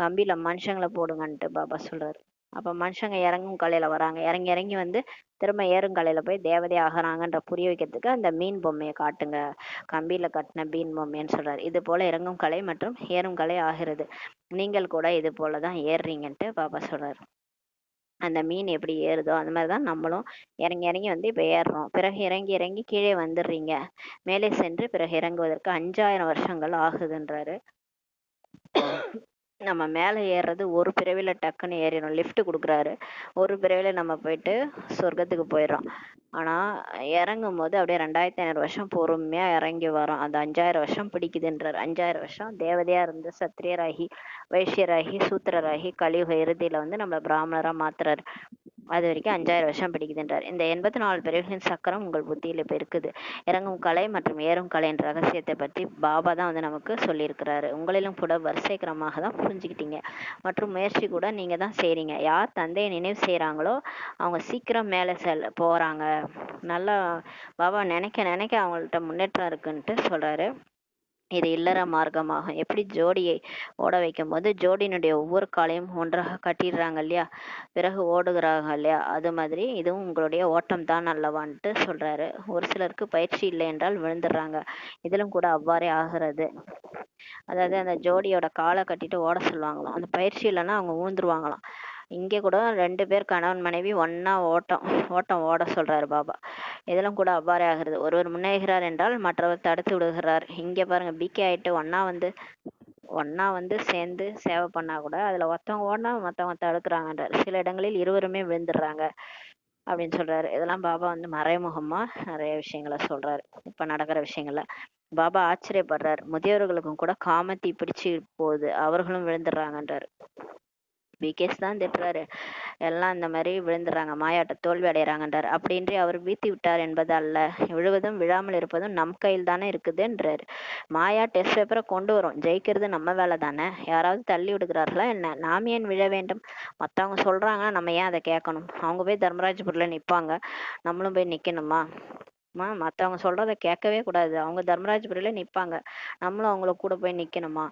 A: கம்பியில மனுஷங்களை போடுங்கன்ட்டு பாபா சொல்றாரு. அப்ப மனுஷங்க இறங்கும் கலையில வராங்க, இறங்கி இறங்கி வந்து திரும்ப ஏறும் கலையில போய் தேவதை ஆகிறாங்கன்ற புரிய வைக்கிறதுக்கு அந்த மீன் பொம்மையை காட்டுங்க, கம்பியில கட்டின மீன் பொம்மைன்னு சொல்றாரு. இது போல இறங்கும் கலை மற்றும் ஏறும் கலை ஆகிறது. நீங்கள் கூட இது போலதான் ஏறுறீங்கன்ட்டு பாபா சொல்றாரு. அந்த மீன் எப்படி ஏறுதோ அந்த மாதிரிதான் நம்மளும் இறங்கி இறங்கி வந்து இப்ப ஏறுறோம். பிறகு இறங்கி இறங்கி கீழே வந்துடுறீங்க. மேலே சென்று பிறகு இறங்குவதற்கு 5000 வருஷங்கள் ஆகுதுன்றாரு. நம்ம மேலே ஏறுறது ஒரு பிறவில டக்குன்னு ஏறிடும், லிஃப்ட் கொடுக்குறாரு. ஒரு பிறவில நம்ம போயிட்டு சொர்க்கத்துக்கு போயிடுறோம். ஆனா இறங்கும் போது அப்படியே 2500 வருஷம் பொறுமையா இறங்கி வரோம். அந்த 5000 வருஷம் பிடிக்குதுன்றார். 5000 வருஷம் தேவதையா இருந்து சத்திரியராகி வைஷ்யராகி சூத்திரராகி கலியுக இறுதியில வந்து நம்ம பிராமணரா மாத்துறாரு. அது வரைக்கும் 5000 வருஷம் பிடிக்குதுன்றார். இந்த 84 பிறவிகளின் சக்கரம் உங்கள் புத்தியில இப்ப இருக்குது. இறங்கும் கலை மற்றும் ஏறும் கலையின் ரகசியத்தை பற்றி பாபா தான் வந்து நமக்கு சொல்லியிருக்கிறாரு. உங்களிலும் கூட வரிசை கிரமமாக தான் புரிஞ்சுக்கிட்டீங்க. மற்றும் முயற்சி கூட நீங்க தான் செய்றீங்க. யார் தந்தையை நினைவு செய்யறாங்களோ அவங்க சீக்கிரம் மேலே போறாங்க. நல்லா பாபா நினைக்க நினைக்க அவங்கள்ட்ட முன்னேற்றம் இருக்குன்ட்டு சொல்றாரு. இது இல்லற மார்க்கமாகும். எப்படி ஜோடியை ஓட வைக்கும் போது ஜோடியினுடைய ஒவ்வொரு காலையும் ஒன்றாக கட்டிடுறாங்க இல்லையா, பிறகு ஓடுகிறாங்க இல்லையா, அது மாதிரி இதுவும் உங்களுடைய ஓட்டம் தான் அல்லவான்ட்டு சொல்றாரு. ஒரு சிலருக்கு பயிற்சி இல்லை என்றால் விழுந்துடுறாங்க, இதிலும் கூட அவ்வாறே ஆகிறது. அதாவது அந்த ஜோடியோட காலை கட்டிட்டு ஓட சொல்லுவாங்களாம், அந்த பயிற்சி இல்லைன்னா அவங்க ஊந்துருவாங்களாம். இங்கே கூட 2 பேர் கணவன் மனைவி ஒன்னா ஓட்டம் ஓட சொல்றாரு பாபா. இதெல்லாம் கூட அவ்வாறே ஆகிறது. ஒருவர் முன்னேறுகிறார் என்றால் மற்றவர் தடுத்து விடுகிறார். இங்க பாருங்க, பிகே ஆயிட்டு ஒன்னா வந்து சேர்ந்து சேவை பண்ணா கூட அதுல ஒருத்தவங்க ஓடனா மத்தவங்க தடுக்கிறாங்கன்றார். சில இடங்களில் இருவருமே விழுந்துடுறாங்க அப்படின்னு சொல்றாரு. இதெல்லாம் பாபா வந்து மறைமுகமா நிறைய விஷயங்களை சொல்றாரு. இப்ப நடக்கிற விஷயங்கள்ல பாபா ஆச்சரியப்படுறாரு. முதியவர்களுக்கும் கூட காமத்தி பிடிச்சு போகுது, அவர்களும் விழுந்துடுறாங்கன்றாரு. பிகேஸ் தான் திட்டுறாரு, எல்லாம் இந்த மாதிரி விழுந்துடுறாங்க, மாயாட்ட தோல்வி அடைகிறாங்கன்றார். அப்படின்றி அவர் வீழ்த்தி விட்டார் என்பது அல்ல, விழுவதும் விழாமல் இருப்பதும் நம் கையில் தானே இருக்குதுன்றாரு. மாயா டெஸ்ட் பேப்பரை கொண்டு வரும், ஜெயிக்கிறது நம்ம வேலை தானே. யாராவது தள்ளி விடுகிறார்களா என்ன, நாம் ஏன் விழ வேண்டும்? மற்றவங்க சொல்றாங்கன்னா நம்ம ஏன் அதை கேட்கணும்? அவங்க போய் தர்மராஜபுரில நிற்பாங்க, நம்மளும் போய் நிற்கணுமா? மற்றவங்க சொல்றதை கேட்கவே கூடாது. அவங்க தர்மராஜபுரியில நிற்பாங்க, நம்மளும் அவங்கள கூட போய் நிற்கணுமா?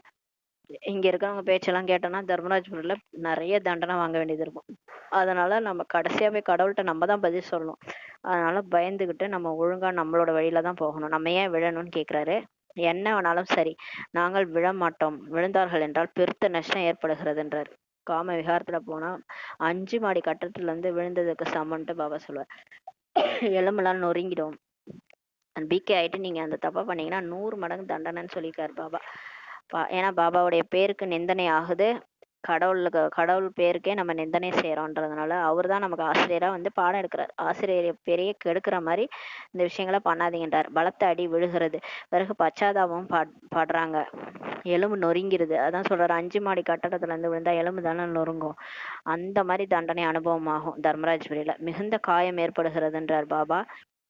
A: இங்க இருக்கிறவங்க பேச்செல்லாம் கேட்டோம்னா தர்மராஜபுரியில நிறைய தண்டனை வாங்க வேண்டியது இருக்கும். அதனால நம்ம கடைசியா போய் கடவுள்கிட்ட நம்ம தான் பதில் சொல்லணும். அதனால பயந்துகிட்டு நம்ம ஒழுங்கா நம்மளோட வழியில தான் போகணும். நம்ம ஏன் விழணும்னு கேக்குறாரு. என்ன வேணாலும் சரி, நாங்கள் விழ மாட்டோம், விழுந்தார்கள் என்றால் பெருத்த நஷ்டம் ஏற்படுகிறதுன்றார். காம விகாரத்துல போனா 5 மாடி கட்டடத்துல இருந்து விழுந்ததுக்கு சமன்ட்டு பாபா சொல்லுவார். எலும்பெல்லாம் நொறுங்கிடும். பிகே ஆயிட்டு நீங்க அந்த தப்பா பண்ணீங்கன்னா 100 மடங்கு தண்டனைன்னு சொல்லியிருக்காரு பாபா. ஏன்னா பாபாவுடைய பேருக்கு நிந்தனை ஆகுது, கடவுள் பேருக்கே நம்ம நிந்தனை செய்யறோன்றதுனால அவர் தான் நமக்கு ஆசிரியரா வந்து பாடம் எடுக்கிறார். ஆசிரியர் பெரிய கெடுக்கிற மாதிரி இந்த விஷயங்களை பண்ணாதீங்கன்றார். பலத்த அடி விழுகிறது, பிறகு பச்சாதாபம் பாடுறாங்க, எலும்பு நொறுங்கிருது. அதான் சொல்றாரு, 5 மாடி கட்டடத்துல இருந்து விழுந்தா எலும்பு தானே நொறுங்கும். அந்த மாதிரி தண்டனை அனுபவமாகும் தர்மராஜ்புரியில. மிகுந்த காயம் ஏற்படுகிறதுன்றார் பாபா.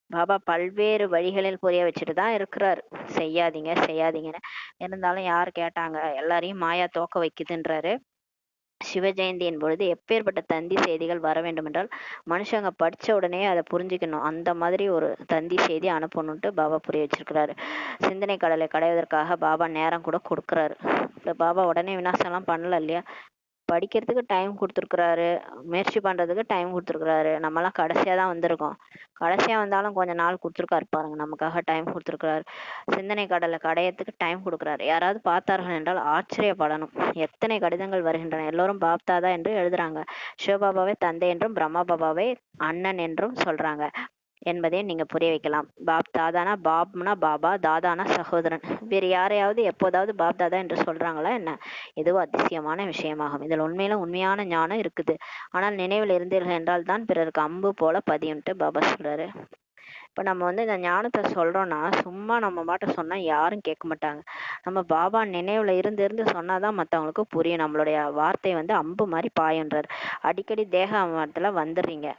A: பாபா பல்வேறு வழிகளில் புரிய வச்சுட்டு தான் இருக்கிறாரு, செய்யாதீங்க செய்யாதீங்கன்னு. இருந்தாலும் யார் கேட்டாங்க, எல்லாரையும் மாயா தோக்க வைக்குதுன்றாரு. சிவ ஜெயந்தியின் பொழுது எப்பேற்பட்ட தந்தி செய்திகள் வர வேண்டும் என்றால் மனுஷங்க படிச்ச உடனே அதை புரிஞ்சுக்கணும். அந்த மாதிரி ஒரு தந்தி செய்தி அனுப்பணும்ட்டு பாபா புரிய வச்சிருக்கிறாரு. சிந்தனை கடலை கடைவதற்காக பாபா நேரம் கூட கொடுக்குறாரு. இப்ப பாபா உடனே விநாசம்லாம் பண்ணல இல்லையா, படிக்கிறதுக்கு டைம் கொடுத்துருக்குறாரு, முயற்சி பண்றதுக்கு டைம் கொடுத்துருக்குறாரு. நம்மலாம் கடைசியா தான் வந்திருக்கோம், கடைசியா வந்தாலும் கொஞ்ச நாள் கொடுத்துருக்காரு பாருங்க, நமக்காக டைம் கொடுத்துருக்குறாரு. சிந்தனை கடலை கடையத்துக்கு டைம் கொடுக்குறாரு. யாராவது பார்த்தார்கள் என்றால் ஆச்சரியப்படணும். எத்தனை கடிதங்கள் வருகின்றன, எல்லோரும் பாப்தாதா என்று எழுதுறாங்க. சிவபாபாவை தந்தை என்றும் பிரம்மா பாபாவை அண்ணன் என்றும் சொல்றாங்க என்பதை நீங்க புரிய வைக்கலாம். பாப் தாதானா, பாப்னா பாபா, தாதானா சகோதரன். வேறு யாரையாவது எப்போதாவது பாப் தாதா என்று சொல்றாங்களா என்ன? இதுவும் அதிசயமான விஷயமாகும். இதில் உண்மையான ஞானம் இருக்குது. ஆனால் நினைவில் இருந்தீர்கள் என்றால் தான் பிறருக்கு அம்பு போல பதியும்ட்டு பாபா சொல்றாரு. இப்ப நம்ம வந்து இந்த ஞானத்தை சொல்றோம்னா சும்மா நம்ம மாட்ட சொன்னா யாரும் கேட்க மாட்டாங்க. நம்ம பாபா நினைவுல இருந்து இருந்து சொன்னாதான் மத்தவங்களுக்கு புரியும். நம்மளுடைய வார்த்தை வந்து அம்பு மாதிரி பாயுன்றார். அடிக்கடி தேக அபிமானத்துல வந்துடுறீங்க.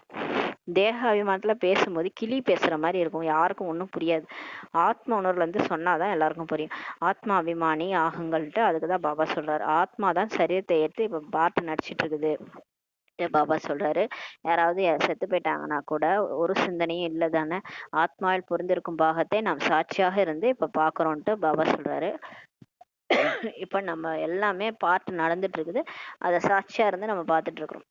A: தேக அபிமானத்துல பேசும்போது கிளி பேசுற மாதிரி இருக்கும், யாருக்கும் ஒன்றும் புரியாது. ஆத்ம உணர்வுல இருந்து சொன்னாதான் எல்லாருக்கும் புரியும். ஆத்மா அபிமானி ஆகுங்கள்ட்டு அதுக்குதான் பாபா சொல்றாரு. ஆத்மா தான் சரீரத்தை ஏற்று இப்ப பாட்டு நடிச்சிட்டு இருக்குது பாபா சொல்றாரு. யாராவது செத்து போயிட்டாங்கன்னா கூட ஒரு சிந்தனையும் இல்லை தானே, ஆத்மாவில் புரிந்திருக்கும் பாகத்தை நாம் சாட்சியாக இருந்து இப்ப பாக்குறோம்ட்டு பாபா சொல்றாரு. இப்ப நம்ம எல்லாமே பாட்டு நடந்துட்டு இருக்குது, அதை சாட்சியா இருந்து நம்ம பார்த்துட்டு இருக்கிறோம்.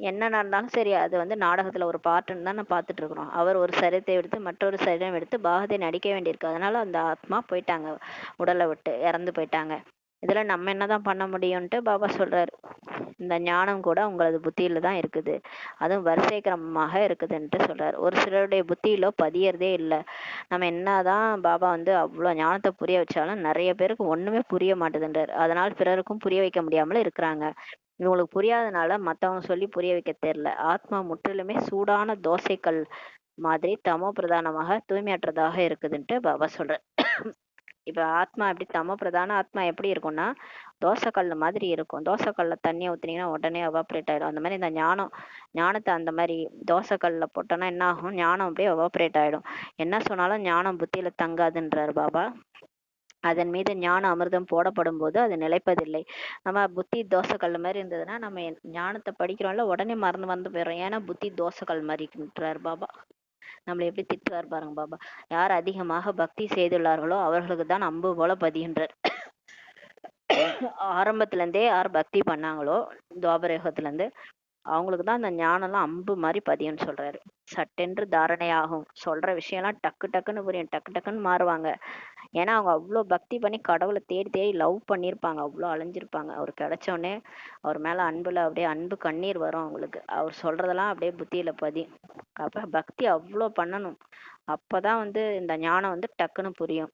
A: என்ன நடந்தாலும் சரி, அது வந்து நாடகத்துல ஒரு பாட்டுன்னு தான் நான் பார்த்துட்டு இருக்கிறோம். அவர் ஒரு சரீரத்தை எடுத்து மற்றொரு சரீரம் எடுத்து பாகத்தை நடிக்க வேண்டியிருக்கு. அதனால அந்த ஆத்மா போயிட்டாங்க, உடலை விட்டு இறந்து போயிட்டாங்க. இதுல நம்ம என்னதான் பண்ண முடியும்ட்டு பாபா சொல்றாரு. இந்த ஞானம் கூட உங்களது புத்தியில தான் இருக்குது, அதுவும் வரிசை கிரமமாக இருக்குதுன்ட்டு சொல்றாரு. ஒரு சிலருடைய புத்தியில பதியறதே இல்லை. நம்ம என்னதான் பாபா வந்து அவ்வளவு ஞானத்தை புரிய வச்சாலும் நிறைய பேருக்கு ஒண்ணுமே புரிய மாட்டேதுன்றாரு. அதனால் பிறருக்கும் புரிய வைக்க முடியாமல இருக்கிறாங்க. இவங்களுக்கு புரியாதனால மத்தவங்க சொல்லி புரிய வைக்க தெரியல. ஆத்மா முற்றிலுமே சூடான தோசைக்கல் மாதிரி தமோ பிரதானமாக தூய்மையற்றதாக இருக்குதுன்ட்டு பாபா சொல்ற. இப்ப ஆத்மா எப்படி தமோ பிரதான ஆத்மா எப்படி இருக்கும்னா தோசைக்கல் மாதிரி இருக்கும். தோசைக்கல்ல தண்ணியை ஊத்துனீங்கன்னா உடனே எவாப்ரேட் ஆயிடும். அந்த மாதிரி இந்த ஞானத்தை அந்த மாதிரி தோசைக்கல்ல போட்டோம்னா என்ன ஆகும், ஞானம் அப்படியே எவாப்ரேட் ஆயிடும். என்ன சொன்னாலும் ஞானம் புத்தியில தங்காதுன்றாரு பாபா. அதன் மீது ஞான அமிர்தம் போடப்படும் போது அது நிலைப்பதில்லை. நம்ம புத்தி தோசைக்கல் மாதிரி இருந்ததுன்னா நம்ம ஞானத்தை படிக்கிறோம்ல உடனே மறந்து போயிடும். ஏன்னா புத்தி தோசைக்கல் மாதிரின்றார் பாபா. நம்மளை எப்படி திட்டுறாரு பாருங்க பாபா. யார் அதிகமாக பக்தி செய்துள்ளார்களோ அவர்களுக்கு தான் அம்பு போல பதிகின்றார். ஆரம்பத்துல இருந்தே யார் பக்தி பண்ணாங்களோ துவாபர யுகத்துல இருந்து அவங்களுக்கு தான் அந்த ஞானம்லாம் அம்பு மாதிரி பதியும்னு சொல்றாரு. சட்டென்று தாரணை ஆகும். சொல்ற விஷயம்லாம் டக்கு டக்குன்னு புரியும், டக்கு டக்குன்னு மாறுவாங்க. ஏன்னா அவங்க அவ்வளோ பக்தி பண்ணி கடவுளை தேடி தேடி லவ் பண்ணியிருப்பாங்க, அவ்வளோ அலைஞ்சிருப்பாங்க. அவர் கிடைச்ச உடனே அவர் மேல அன்புல அப்படியே அன்பு கண்ணீர் வரும் அவங்களுக்கு. அவர் சொல்றதெல்லாம் அப்படியே புத்தியில பதியும். அப்ப பக்தி அவ்வளோ பண்ணணும், அப்பதான் வந்து இந்த ஞானம் வந்து டக்குன்னு புரியும்.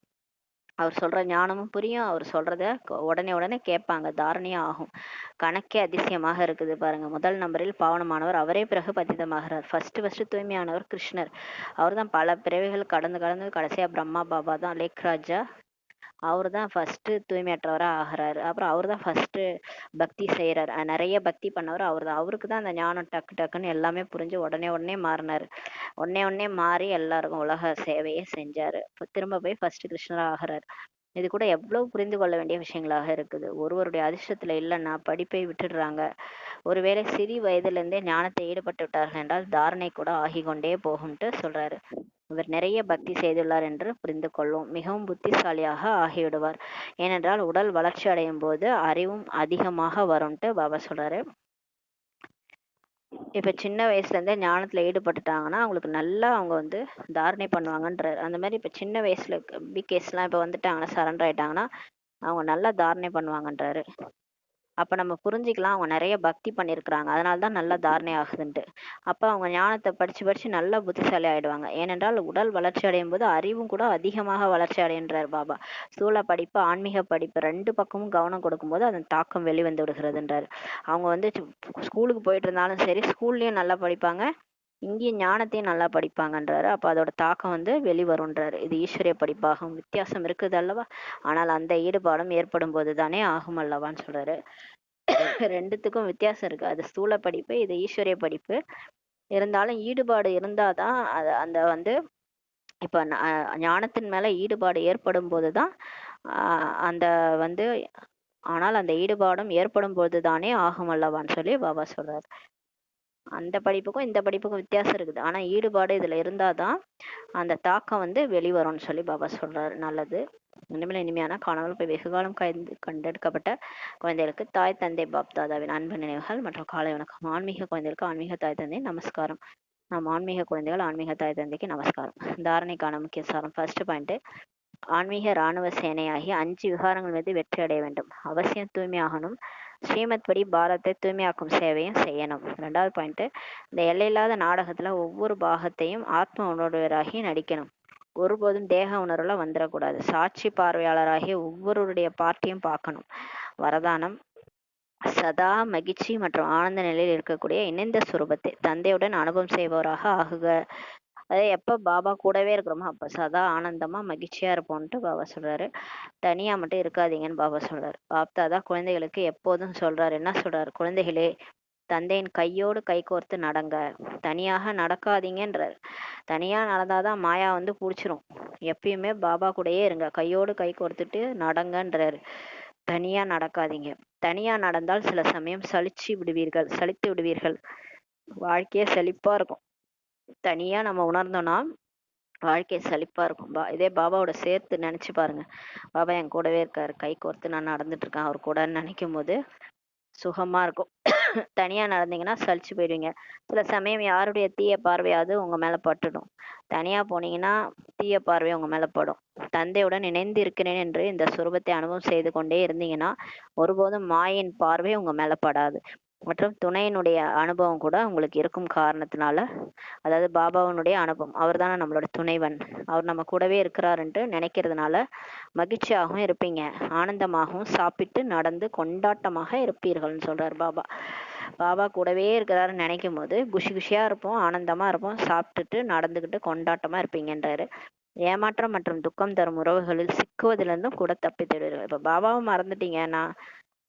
A: அவர் சொல்ற ஞானமும் புரியும், அவர் சொல்றத உடனே கேட்பாங்க, தாரணையா ஆகும். கணக்கே அதிசயமாக இருக்குது பாருங்க. முதல் நம்பரில் பாவனமானவர் அவரே, பிறகு பதிதமாகிறார். ஃபர்ஸ்ட் தூய்மையானவர் கிருஷ்ணர். அவர் தான் பல பிறவிகள் கடந்து கடைசியா பிரம்மா பாபா தான் லேக் ராஜா, அவர் தான் ஃபர்ஸ்ட் தூய்மையற்றவரா ஆகிறாரு. அப்புறம் அவர் தான் ஃபர்ஸ்ட் பக்தி செய்யறாரு. நிறைய பக்தி பண்ணவர் அவர் தான். அவருக்கு தான் அந்த ஞானம் டக்கு டக்குன்னு எல்லாமே புரிஞ்சு உடனே மாறினாரு. உடனே மாறி எல்லாருக்கும் உலக சேவையை செஞ்சாரு. திரும்ப போய் ஃபர்ஸ்ட் கிருஷ்ணரா ஆகிறாரு. இது கூட எவ்வளவு புரிந்து கொள்ள வேண்டிய விஷயங்களாக இருக்குது. ஒருவருடைய அதிர்ஷ்டத்துல இல்லைன்னா படிப்பை விட்டுடுறாங்க. ஒருவேளை சிறு வயதுல இருந்தே ஞானத்தை ஈடுபட்டு விட்டார்கள் என்றால் தாரணை கூட ஆகிக்கொண்டே போகும்ட்டு சொல்றாரு. இவர் நிறைய பக்தி செய்துள்ளார் என்று புரிந்து கொள்வோம். மிகவும் புத்திசாலியாக ஆகிவிடுவார். ஏனென்றால் உடல் வளர்ச்சி அடையும் போது அறிவும் அதிகமாக வரும்ட்டு பாபா சொல்றாரு. இப்ப சின்ன வயசுல இருந்தே ஞானத்துல ஈடுபட்டுட்டாங்கன்னா அவங்களுக்கு நல்லா அவங்க வந்து தாரணை பண்ணுவாங்கன்றாரு. அந்த மாதிரி இப்ப சின்ன வயசுல பிகேஸ் எல்லாம் இப்ப வந்துட்டாங்கன்னா சரண்டர் ஆயிட்டாங்கன்னா அவங்க நல்லா தாரணை பண்ணுவாங்கன்றாரு. அப்ப நம்ம புரிஞ்சுக்கலாம் அவங்க நிறைய பக்தி பண்ணியிருக்கிறாங்க, அதனால தான் நல்லா தாரணை ஆகுதுன்ட்டு. அப்ப அவங்க ஞானத்தை படிச்சு படிச்சு நல்ல புத்திசாலி ஆயிடுவாங்க. ஏனென்றால் உடல் வளர்ச்சி அடையும் போது அறிவும் கூட அதிகமாக வளர்ச்சி அடைகின்றார் பாபா. ஸ்தூல படிப்பு ஆன்மீக படிப்பு ரெண்டு பக்கமும் கவனம் கொடுக்கும்போது அதன் தாக்கம் வெளிவந்து விடுகிறதுன்றார். அவங்க வந்து ஸ்கூலுக்கு போயிட்டு இருந்தாலும் சரி, ஸ்கூல்லயும் நல்லா படிப்பாங்க, இங்கேயும் ஞானத்தையும் நல்லா படிப்பாங்கன்றாரு. அப்ப அதோட தாக்கம் வந்து வெளிவரும்ன்றாரு. இது ஈஸ்வரிய படிப்பாகும், வித்தியாசம் இருக்குது அல்லவா, ஆனால் அந்த ஈடுபாடும் ஏற்படும் போது தானே ஆகும் அல்லவான்னு சொல்றாரு. ரெண்டுத்துக்கும் வித்தியாசம் இருக்கு. அது ஸ்தூல படிப்பு, இது ஈஸ்வரிய படிப்பு. இருந்தாலும் ஈடுபாடு இருந்தாதான் அது அந்த வந்து இப்ப ஞானத்தின் மேல ஈடுபாடு ஏற்படும் போதுதான் அந்த வந்து, ஆனால் அந்த ஈடுபாடும் ஏற்படும் போதுதானே ஆகும் அல்லவான்னு சொல்லி பாபா சொல்றாரு. அந்த படிப்புக்கும் இந்த படிப்புக்கும் வித்தியாசம் இருக்குது. ஆனா ஈடுபாடு இதுல இருந்தாதான் அந்த தாக்கம் வந்து வெளிவரும்னு சொல்லி பாபா சொல்றாரு. நல்லது. இனிமேல் இனிமையான காணாமல் போய் வெகுகாலம் கண்டெடுக்கப்பட்ட குழந்தைகளுக்கு தாய் தந்தை பாப் தாதாவின் அன்பு நினைவுகள் மற்றும் காலை வணக்கம். ஆன்மீக குழந்தைகளுக்கு ஆன்மீக தாய் தந்தை நமஸ்காரம். நாம் ஆன்மீக குழந்தைகள் ஆன்மீக தாய் தந்தைக்கு நமஸ்காரம். தாரணைக்கான முக்கிய சாரம். ஃபர்ஸ்ட் பாயிண்ட், ஆன்மீக இராணுவ சேனையாகி 5 விகாரங்கள் மீது வெற்றி அடைய வேண்டும். அவசியம் தூய்மையாகணும். ஸ்ரீமத் படி பாரத்தை தூய்மையாக்கும் சேவையும் செய்யணும். 2வது பாயிண்ட், இந்த எல்லையில்லாத நாடகத்துல ஒவ்வொரு பாகத்தையும் ஆத்ம உணர்வராகி நடிக்கணும். ஒருபோதும் தேக உணர்வுல வந்துடக்கூடாது. சாட்சி பார்வையாளராகிய ஒவ்வொருடைய பார்ட்டியும் பார்க்கணும். வரதானம், சதா மகிழ்ச்சி மற்றும் ஆனந்த நிலையில் இருக்கக்கூடிய இணைந்த சுரூபத்தை தந்தையுடன் அனுபவம் செய்பவராக ஆகுக. அதே எப்ப பாபா கூடவே இருக்கிறோமோ அப்ப சதா ஆனந்தமா மகிழ்ச்சியா இருப்போம்ட்டு பாபா சொல்றாரு. தனியா மட்டும் இருக்காதீங்கன்னு பாபா சொல்றாரு. பாப்தாதா குழந்தைகளுக்கு எப்போதும் சொல்றாரு. என்ன சொல்றாரு? குழந்தைகளே, தந்தையின் கையோடு கை கோர்த்து நடங்க, தனியாக நடக்காதீங்கன்றார். தனியா நடந்தாதான் மாயா வந்து பிடிச்சிரும். எப்பயுமே பாபா கூடயே இருங்க, கையோடு கை கோர்த்துட்டு நடங்கன்றாரு. தனியா நடக்காதீங்க. தனியா நடந்தால் சில சமயம் சலித்து விடுவீர்கள். வாழ்க்கையே செழிப்பா இருக்கும். தனியா நம்ம உணர்ந்தோம்னா வாழ்க்கை சலிப்பா இருக்கும். இதே பாபாவோட சேர்த்து நினைச்சு பாருங்க. பாபா என் கூடவே இருக்காரு, கை கோர்த்து நான் நடந்துட்டு இருக்கேன் அவர் கூட நினைக்கும் போது சுகமா இருக்கும். தனியா நடந்தீங்கன்னா சலிச்சு போயிடுவீங்க. சில சமயம் யாருடைய தீய பார்வையாவது உங்க மேல பட்டுடும். தனியா போனீங்கன்னா தீய பார்வை உங்க மேல படும். தந்தையுடன் இணைந்து இருக்கிறேன் என்று இந்த சுரூபத்தை அனுபவம் செய்து கொண்டே இருந்தீங்கன்னா ஒருபோதும் மாயின் பார்வை உங்க மேல படாது. மற்றும் துணையினுடைய அனுபவம் கூட உங்களுக்கு இருக்கும் காரணத்தினால, அதாவது பாபாவனுடைய அனுபவம், அவர் தானே நம்மளோட துணைவன், அவர் நம்ம கூடவே இருக்கிறாருன்ட்டு நினைக்கிறதுனால மகிழ்ச்சியாகவும் இருப்பீங்க, ஆனந்தமாகவும் சாப்பிட்டு நடந்து கொண்டாட்டமாக இருப்பீர்கள்னு சொல்றாரு பாபா. பாபா கூடவே இருக்கிறாருன்னு நினைக்கும் போது குஷி குஷியா இருப்போம், ஆனந்தமா இருப்போம், சாப்பிட்டுட்டு நடந்துக்கிட்டு கொண்டாட்டமா இருப்பீங்கன்றாரு. ஏமாற்றம் மற்றும் துக்கம் தரும் உறவுகளில் சிக்குவதிலிருந்தும் கூட தப்பித்திடுவீர்கள். இப்ப பாபாவும் மறந்துட்டீங்கன்னா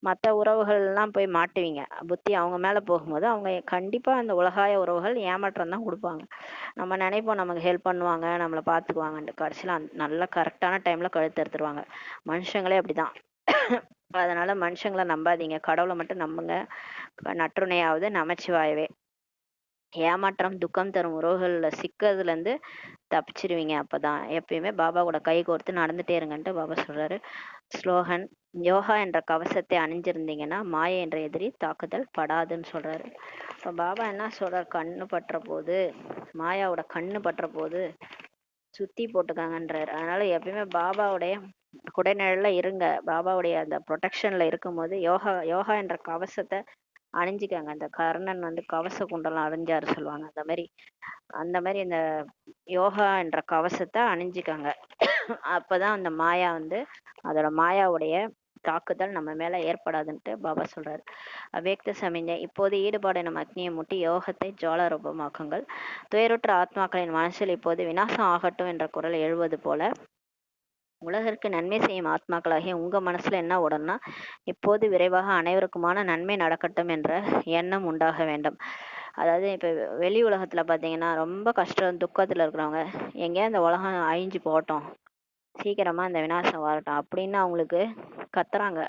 A: மற்ற உறவுகள் எல்லாம் போய் மாட்டுவீங்க. புத்தி அவங்க மேல போகும்போது அவங்க கண்டிப்பா அந்த உலகாய உறவுகள் ஏமாற்றம் தான் கொடுப்பாங்க. நம்ம நினைப்போம் நமக்கு ஹெல்ப் பண்ணுவாங்க, நம்மளை பார்த்துக்குவாங்கன்ட்டு, கடைசியில நல்ல கரெக்டான டைம்ல கழுத்து எடுத்துருவாங்க. மனுஷங்களே அப்படிதான். அதனால மனுஷங்களை நம்பாதீங்க, கடவுளை மட்டும் நம்புங்க. நற்றுணையாவது நமச்சிவாயவே. ஏமாற்றம் துக்கம் தரும் உறவுகள்ல சிக்கிறதுல இருந்து தப்பிச்சிருவீங்க. அப்பதான் எப்பயுமே பாபா கூட கை கோர்த்து நடந்துட்டே இருங்கன்ட்டு பாபா சொல்றாரு. ஸ்லோகன், யோகா என்ற கவசத்தை அணிஞ்சிருந்தீங்கன்னா மாயை என்ற எதிரி தாக்குதல் படாதுன்னு சொல்றாரு. இப்ப பாபா என்ன சொல்றாரு? கண்ணு பற்ற போது, மாயாவோட கண்ணு பற்ற போது சுத்தி போட்டுக்காங்கன்றாரு. அதனால எப்பயுமே பாபாவுடைய குடைநிழல்ல இருங்க. பாபாவுடைய அந்த ப்ரொடெக்ஷன்ல இருக்கும்போது யோகா என்ற கவசத்தை அணிஞ்சுக்காங்க. அந்த கர்ணன் வந்து கவச குண்டலம் அணிஞ்சாரு சொல்லுவாங்க. அந்த மாதிரி இந்த யோகா என்ற கவசத்தை அணிஞ்சுக்காங்க. அப்பதான் அந்த மாயா வந்து அதோட மாயாவுடைய தாக்குதல் நம்ம மேல ஏற்படாதுன்ட்டு பாபா சொல்றாரு. அவ்யக்த சமிஞ்சை, இப்போது ஈடுபாடு எனும் அக்னியை மூட்டி யோகத்தை ஜுவால ரூபமாக்குங்கள். துயருற்ற ஆத்மாக்களின் மனசில் இப்போது விநாசம் ஆகட்டும் என்ற குரல் எழுவது போல உலகிற்கு நன்மை செய்யும் ஆத்மாக்களாகிய உங்க மனசுல என்ன ஓடணும்னா, இப்போது விரைவாக அனைவருக்குமான நன்மை நடக்கட்டும் என்ற எண்ணம் உண்டாக வேண்டும். அதாவது இப்ப வெளி உலகத்துல பாத்தீங்கன்னா ரொம்ப கஷ்டம் துக்கத்துல இருக்கிறவங்க, எங்கேயா இந்த உலகம் அழிஞ்சு போகட்டும், சீக்கிரமா இந்த விநாசம் வரட்டும் அப்படின்னு அவங்களுக்கு கத்துறாங்க.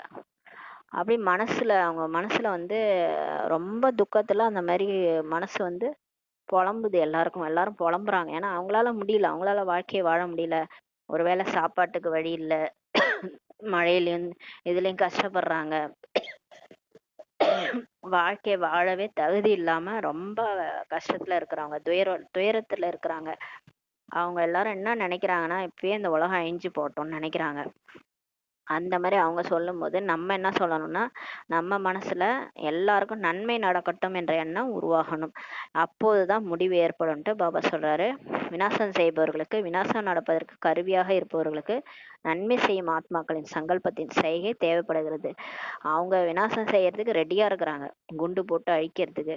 A: அப்படி அவங்க மனசுல வந்து ரொம்ப துக்கத்துல அந்த மாதிரி மனசு வந்து புலம்புது. எல்லாரும் புலம்புறாங்க. ஏன்னா அவங்களால முடியல, அவங்களால வாழ்க்கையை வாழ முடியல. ஒருவேளை சாப்பாட்டுக்கு வழி இல்ல, மழையிலயும் இதுலயும் கஷ்டப்படுறாங்க, வாழ்க்கை வாழவே தகுதி இல்லாம ரொம்ப கஷ்டத்துல இருக்கிறவங்க, துயரத்துல இருக்கிறாங்க. அவங்க எல்லாரும் என்ன நினைக்கிறாங்கன்னா, இப்பயே இந்த உலகம் அழிஞ்சு போட்டோம்னு நினைக்கிறாங்க. அந்த மாதிரி அவங்க சொல்லும்போது நம்ம என்ன சொல்லணும்னா, நம்ம மனசுல எல்லாருக்கும் நன்மை நடக்கட்டும் என்ற எண்ணம் உருவாகணும். அப்போதுதான் முடிவு ஏற்படும்ட்டு பாபா சொல்றாரு. விநாசம் செய்பவர்களுக்கு, விநாசம் நடப்பதற்கு கருவியாக இருப்பவர்களுக்கு நன்மை செய்யும் ஆத்மாக்களின் சங்கல்பத்தின் செய்கை தேவைப்படுகிறது. அவங்க விநாசம் செய்யறதுக்கு ரெடியா இருக்கிறாங்க, குண்டு போட்டு அழிக்கிறதுக்கு.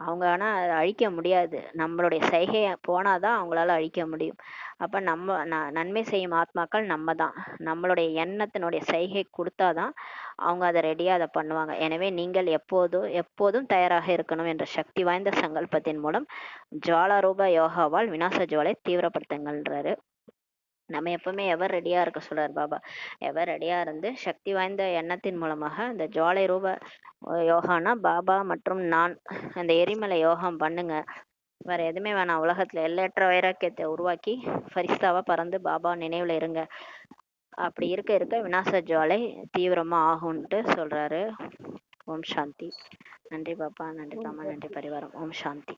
A: அவங்க ஆனா அதை அழிக்க முடியாது. நம்மளுடைய செய்கைய போனாதான் அவங்களால அழிக்க முடியும். அப்ப நம்ம நன்மை செய்யும் ஆத்மாக்கள் நம்ம தான். நம்மளுடைய எண்ணத்தினுடைய செய்கை கொடுத்தாதான் அவங்க அதை ரெடியா அதை பண்ணுவாங்க. எனவே நீங்கள் எப்போதும் தயாராக இருக்கணும் என்ற சக்தி வாய்ந்த சங்கல்பத்தின் மூலம் ஜுவாலாரூப யோகாவால் விநாச ஜுவாலை தீவிரப்படுத்துங்கள்ன்றாரு. நம்ம எப்பவுமே எவர் ரெடியா இருக்க சொல்றாரு பாபா. எவர் ரெடியா இருந்து சக்தி வாய்ந்த எண்ணத்தின் மூலமாக அந்த ஜுவாலை ரூப யோகானா பாபா மற்றும் நான் அந்த எரிமலை யோகம் பண்ணுங்க. வேற எதுவுமே வேணாம். உலகத்துல எல்லையற்ற வைராக்கியத்தை உருவாக்கி ஃபரிஸ்தாவா பறந்து பாபா நினைவுல இருங்க. அப்படி இருக்க இருக்க விநாச ஜுவாலை தீவிரமா ஆகும்ட்டு சொல்றாரு. ஓம் சாந்தி. நன்றி பாப்பா, நன்றி தாமா, நன்றி பரிவாரம். ஓம் சாந்தி.